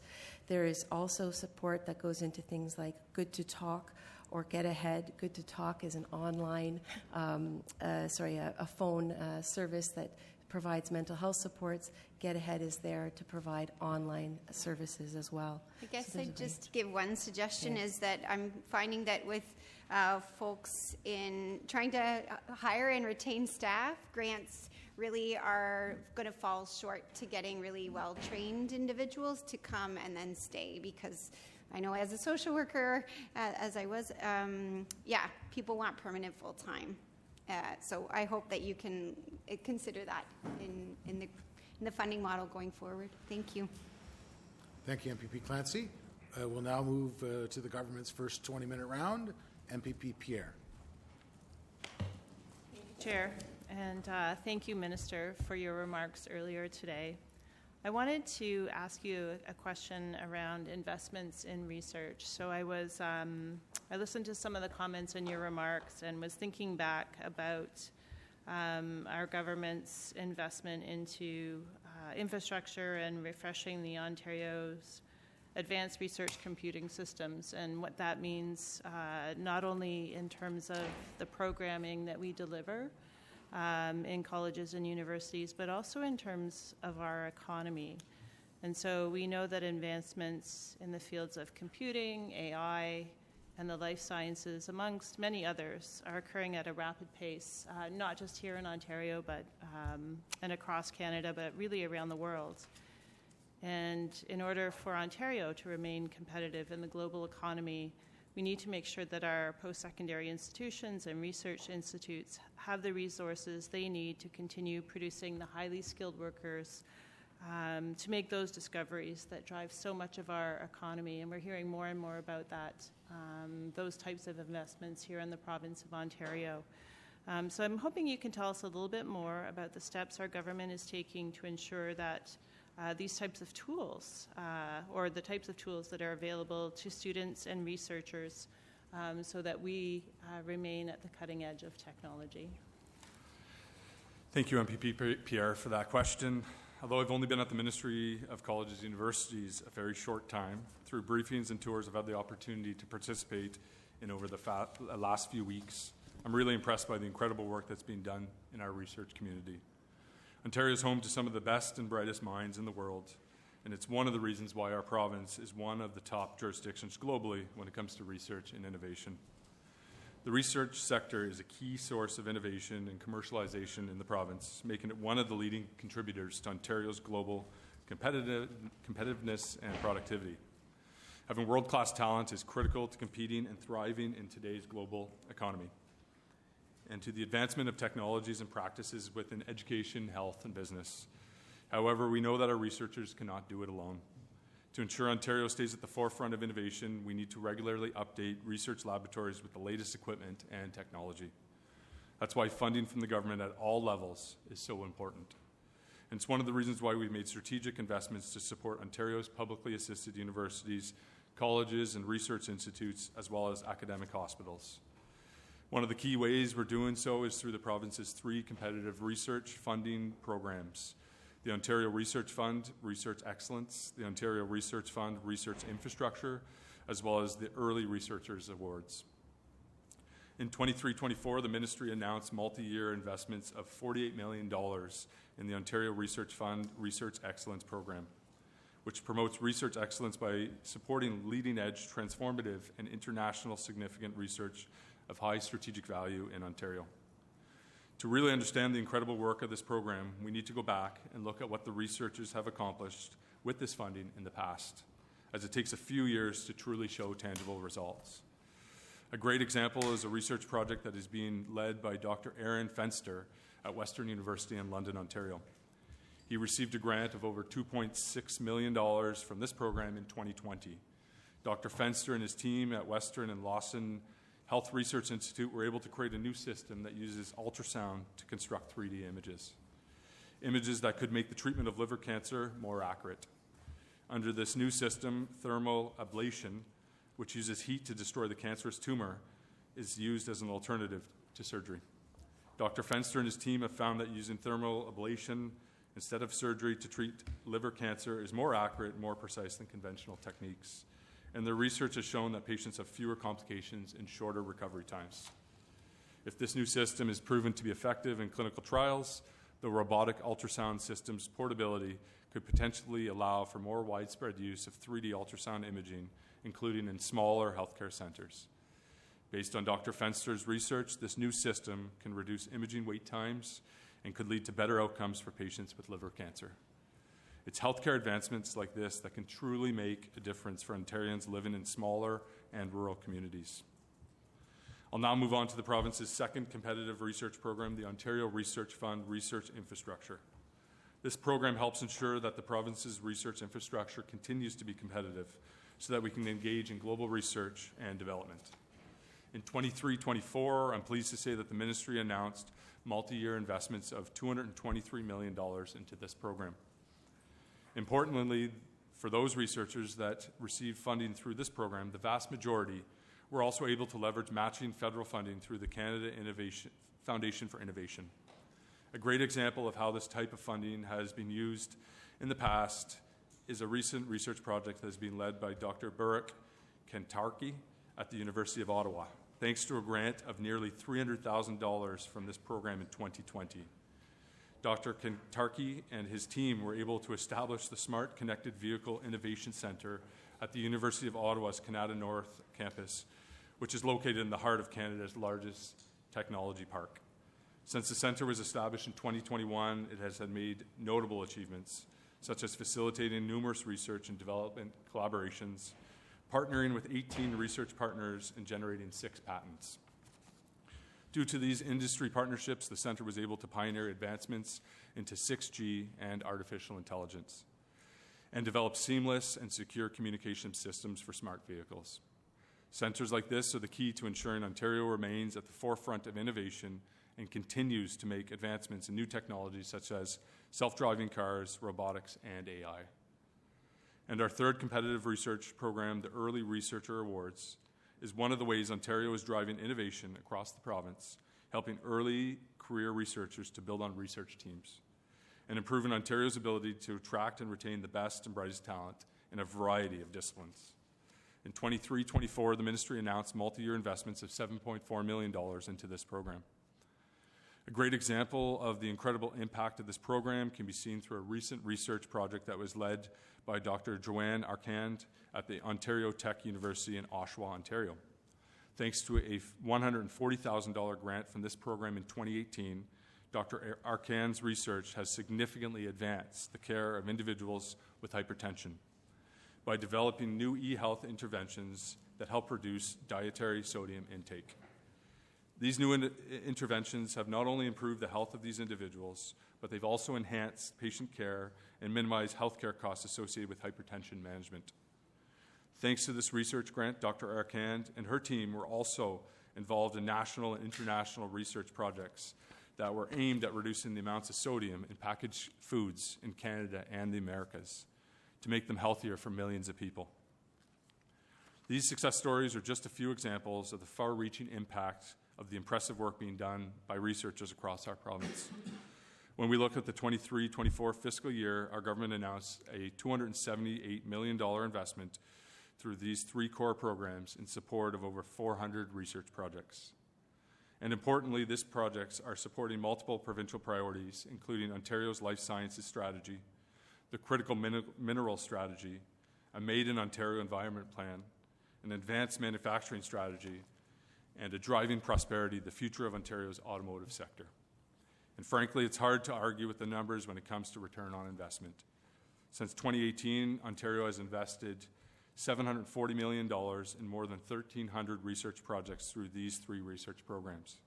There is also support that goes into things like Good to Talk or Get Ahead. Good to Talk is an online, a phone service that provides mental health supports. Get Ahead is there to provide online services as well. I guess I'd just give one suggestion is that I'm finding that with folks in trying to hire and retain staff, grants really are going to fall short to getting really well-trained individuals to come and then stay, because I know as a social worker, as I was, people want permanent full-time. So I hope that you can consider that in the funding model going forward. Thank you. Thank you, MPP Clancy. We'll now move to the government's first 20-minute round. MPP Pierre. Thank you, Chair, and thank you, Minister, for your remarks earlier today. I wanted to ask you a question around investments in research. So I listened to some of the comments in your remarks and was thinking back about our government's investment into infrastructure and refreshing the Ontario's advanced research computing systems, and what that means not only in terms of the programming that we deliver in colleges and universities, but also in terms of our economy. And so we know that advancements in the fields of computing, AI, and the life sciences, amongst many others, are occurring at a rapid pace, not just here in Ontario, but and across Canada, but really around the world. And in order for Ontario to remain competitive in the global economy, we need to make sure that our post-secondary institutions and research institutes have the resources they need to continue producing the highly skilled workers to make those discoveries that drive so much of our economy. And we're hearing more and more about that, those types of investments here in the province of Ontario. So I'm hoping you can tell us a little bit more about the steps our government is taking to ensure that these types of tools, or the types of tools that are available to students and researchers, so that we remain at the cutting edge of technology. Thank you, MPP Pierre, for that question. Although I've only been at the Ministry of Colleges and Universities a very short time, through briefings and tours I've had the opportunity to participate in over the last few weeks, I'm really impressed by the incredible work that's being done in our research community. Ontario is home to some of the best and brightest minds in the world, and it's one of the reasons why our province is one of the top jurisdictions globally when it comes to research and innovation. The research sector is a key source of innovation and commercialization in the province, making it one of the leading contributors to Ontario's global competitiveness and productivity. Having world-class talent is critical to competing and thriving in today's global economy, and to the advancement of technologies and practices within education, health, and business. However, we know that our researchers cannot do it alone. To ensure Ontario stays at the forefront of innovation, we need to regularly update research laboratories with the latest equipment and technology. That's why funding from the government at all levels is so important. And it's one of the reasons why we've made strategic investments to support Ontario's publicly assisted universities, colleges, and research institutes, as well as academic hospitals. One of the key ways we're doing so is through the province's 3 competitive research funding programs: the Ontario Research Fund, Research Excellence, the Ontario Research Fund, Research Infrastructure, as well as the Early Researchers Awards. In 23-24, the ministry announced multi-year investments of $48 million in the Ontario Research Fund Research Excellence Program, which promotes research excellence by supporting leading-edge, transformative, and international significant research of high strategic value in Ontario. To really understand the incredible work of this program, we need to go back and look at what the researchers have accomplished with this funding in the past, as it takes a few years to truly show tangible results. A great example is a research project that is being led by Dr. Aaron Fenster at Western University in London, Ontario. He received a grant of over $2.6 million from this program in 2020. Dr. Fenster and his team at Western and Lawson Health Research Institute were able to create a new system that uses ultrasound to construct 3D images that could make the treatment of liver cancer more accurate. Under this new system, thermal ablation, which uses heat to destroy the cancerous tumor, is used as an alternative to surgery. Dr. Fenster and his team have found that using thermal ablation instead of surgery to treat liver cancer is more accurate and more precise than conventional techniques. And their research has shown that patients have fewer complications and shorter recovery times. If this new system is proven to be effective in clinical trials, the robotic ultrasound system's portability could potentially allow for more widespread use of 3D ultrasound imaging, including in smaller healthcare centers. Based on Dr. Fenster's research, this new system can reduce imaging wait times and could lead to better outcomes for patients with liver cancer. It's healthcare advancements like this that can truly make a difference for Ontarians living in smaller and rural communities. I'll now move on to the province's 2nd competitive research program, the Ontario Research Fund Research Infrastructure. This program helps ensure that the province's research infrastructure continues to be competitive so that we can engage in global research and development. In 23-24, I'm pleased to say that the ministry announced multi-year investments of $223 million into this program. Importantly, for those researchers that received funding through this program, the vast majority were also able to leverage matching federal funding through the Canada Foundation for Innovation. A great example of how this type of funding has been used in the past is a recent research project that has been led by Dr. Burke Kentarki at the University of Ottawa, thanks to a grant of nearly $300,000 from this program in 2020. Dr. Kentarki and his team were able to establish the Smart Connected Vehicle Innovation Centre at the University of Ottawa's Canada North campus, which is located in the heart of Canada's largest technology park. Since the centre was established in 2021, it has had made notable achievements, such as facilitating numerous research and development collaborations, partnering with 18 research partners, and generating 6 patents. Due to these industry partnerships, the centre was able to pioneer advancements into 6G and artificial intelligence, and develop seamless and secure communication systems for smart vehicles. Centres like this are the key to ensuring Ontario remains at the forefront of innovation and continues to make advancements in new technologies such as self-driving cars, robotics, and AI. And our 3rd competitive research program, the Early Researcher Awards, is one of the ways Ontario is driving innovation across the province, helping early career researchers to build on research teams, and improving Ontario's ability to attract and retain the best and brightest talent in a variety of disciplines. In 23-24, the ministry announced multi-year investments of $7.4 million into this program. A great example of the incredible impact of this program can be seen through a recent research project that was led by Dr. Joanne Arcand at the Ontario Tech University in Oshawa, Ontario. Thanks to a $140,000 grant from this program in 2018, Dr. Arcand's research has significantly advanced the care of individuals with hypertension by developing new e-health interventions that help reduce dietary sodium intake. These new interventions have not only improved the health of these individuals, but they've also enhanced patient care and minimized healthcare costs associated with hypertension management. Thanks to this research grant, Dr. Arcand and her team were also involved in national and international research projects that were aimed at reducing the amounts of sodium in packaged foods in Canada and the Americas to make them healthier for millions of people. These success stories are just a few examples of the far-reaching impact of the impressive work being done by researchers across our province. When we look at the 23-24 fiscal year, our government announced a $278 million investment through these 3 core programs in support of over 400 research projects. And importantly, these projects are supporting multiple provincial priorities, including Ontario's Life Sciences Strategy, the Critical Mineral Strategy, a Made in Ontario Environment Plan, an Advanced Manufacturing Strategy, and a Driving Prosperity, the future of Ontario's automotive sector. And frankly, it's hard to argue with the numbers when it comes to return on investment. Since 2018, Ontario has invested $740 million in more than 1,300 research projects through these 3 research programs.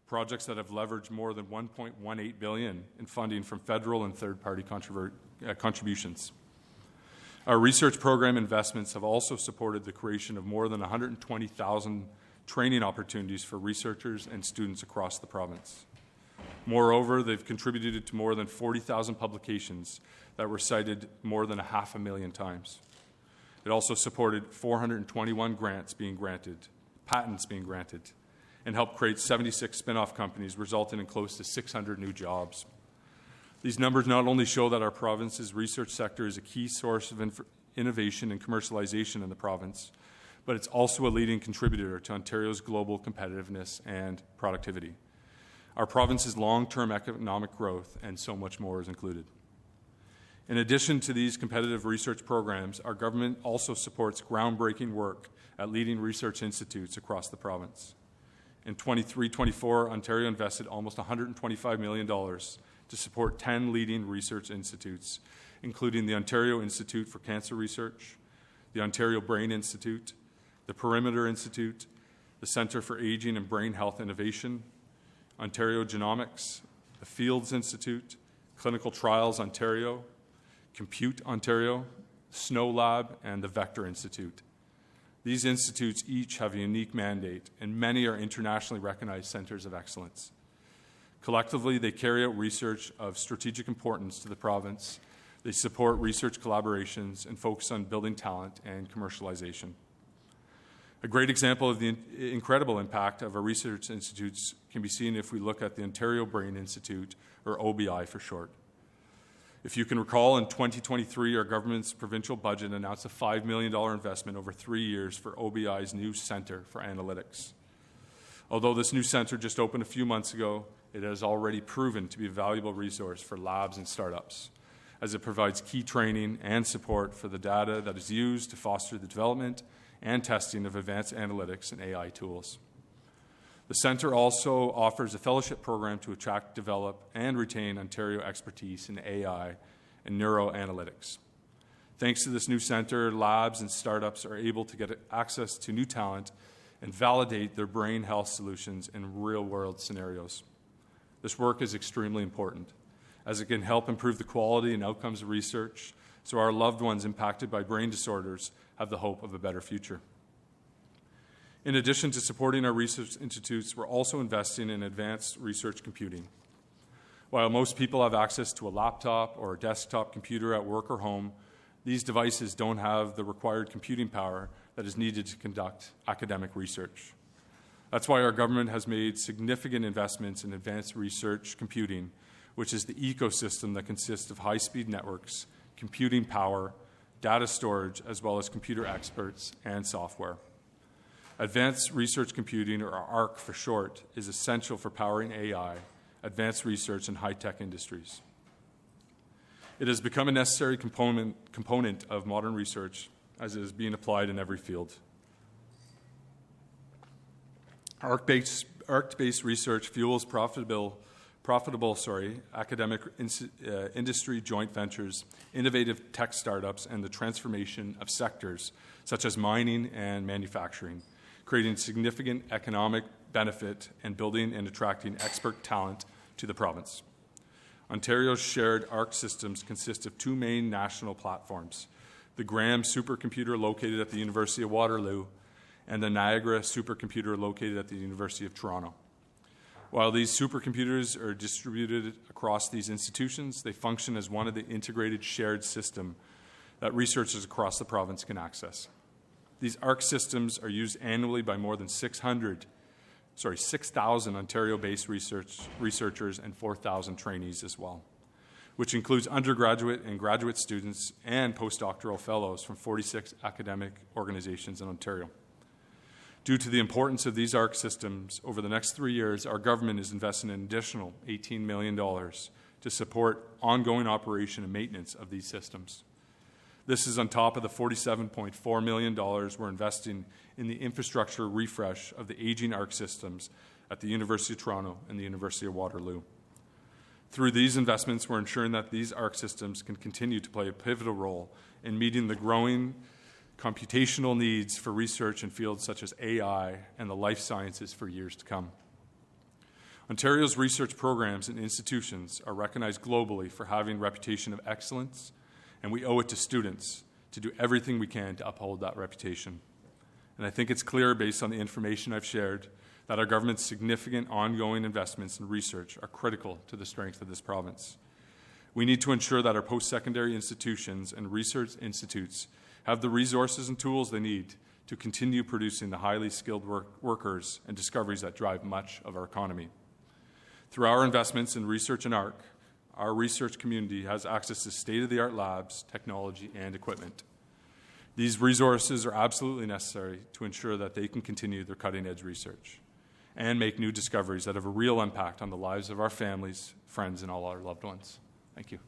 Projects that have leveraged more than $1.18 billion in funding from federal and third-party contributions. Our research program investments have also supported the creation of more than 120,000 training opportunities for researchers and students across the province. Moreover, they've contributed to more than 40,000 publications that were cited more than 500,000 times. It also supported 421 grants being granted, patents being granted, and helped create 76 spin-off companies, resulting in close to 600 new jobs. These numbers not only show that our province's research sector is a key source of innovation and commercialization in the province, but it's also a leading contributor to Ontario's global competitiveness and productivity. Our province's long-term economic growth and so much more is included. In addition to these competitive research programs, our government also supports groundbreaking work at leading research institutes across the province. In 23-24, Ontario invested almost $125 million to support 10 leading research institutes, including the Ontario Institute for Cancer Research, the Ontario Brain Institute, the Perimeter Institute, the Centre for Aging and Brain Health Innovation, Ontario Genomics, the Fields Institute, Clinical Trials Ontario, Compute Ontario, Snow Lab, and the Vector Institute. These institutes each have a unique mandate, and many are internationally recognized centers of excellence. Collectively, they carry out research of strategic importance to the province. They support research collaborations and focus on building talent and commercialization. A great example of the incredible impact of our research institutes can be seen if we look at the Ontario Brain Institute, or OBI for short. If you can recall, in 2023, our government's provincial budget announced a $5 million investment over 3 years for OBI's new Centre for Analytics. Although this new centre just opened a few months ago, it has already proven to be a valuable resource for labs and startups, as it provides key training and support for the data that is used to foster the development and testing of advanced analytics and AI tools. The centre also offers a fellowship program to attract, develop, and retain Ontario expertise in AI and neuroanalytics. Thanks to this new centre, labs and startups are able to get access to new talent and validate their brain health solutions in real-world scenarios. This work is extremely important, as it can help improve the quality and outcomes of research, so our loved ones impacted by brain disorders have the hope of a better future. In addition to supporting our research institutes, we're also investing in advanced research computing. While most people have access to a laptop or a desktop computer at work or home, these devices don't have the required computing power that is needed to conduct academic research. That's why our government has made significant investments in advanced research computing, which is the ecosystem that consists of high-speed networks, computing power, data storage, as well as computer experts and software. Advanced research computing, or ARC for short, is essential for powering AI advanced research, and high-tech industries. It has become a necessary component of modern research as it is being applied in every field. Arc-based research fuels profitable academic industry joint ventures, innovative tech startups, and the transformation of sectors such as mining and manufacturing, creating significant economic benefit and building and attracting expert talent to the province. Ontario's shared ARC systems consist of two main national platforms, the Graham supercomputer located at the University of Waterloo and the Niagara supercomputer located at the University of Toronto. While these supercomputers are distributed across these institutions, they function as one of the integrated shared system that researchers across the province can access. These ARC systems are used annually by more than 6,000 Ontario-based researchers and 4,000 trainees as well, which includes undergraduate and graduate students and postdoctoral fellows from 46 academic organizations in Ontario. Due to the importance of these ARC systems, over the next 3 years, our government is investing an additional $18 million to support ongoing operation and maintenance of these systems. This is on top of the $47.4 million we're investing in the infrastructure refresh of the aging ARC systems at the University of Toronto and the University of Waterloo. Through these investments, we're ensuring that these ARC systems can continue to play a pivotal role in meeting the growing computational needs for research in fields such as AI and the life sciences for years to come. Ontario's research programs and institutions are recognized globally for having a reputation of excellence, and we owe it to students to do everything we can to uphold that reputation. And I think it's clear, based on the information I've shared, that our government's significant ongoing investments in research are critical to the strength of this province. We need to ensure that our post-secondary institutions and research institutes have the resources and tools they need to continue producing the highly skilled workers and discoveries that drive much of our economy. Through our investments in research and ARC, our research community has access to state-of-the-art labs, technology, and equipment. These resources are absolutely necessary to ensure that they can continue their cutting-edge research and make new discoveries that have a real impact on the lives of our families, friends, and all our loved ones. Thank you.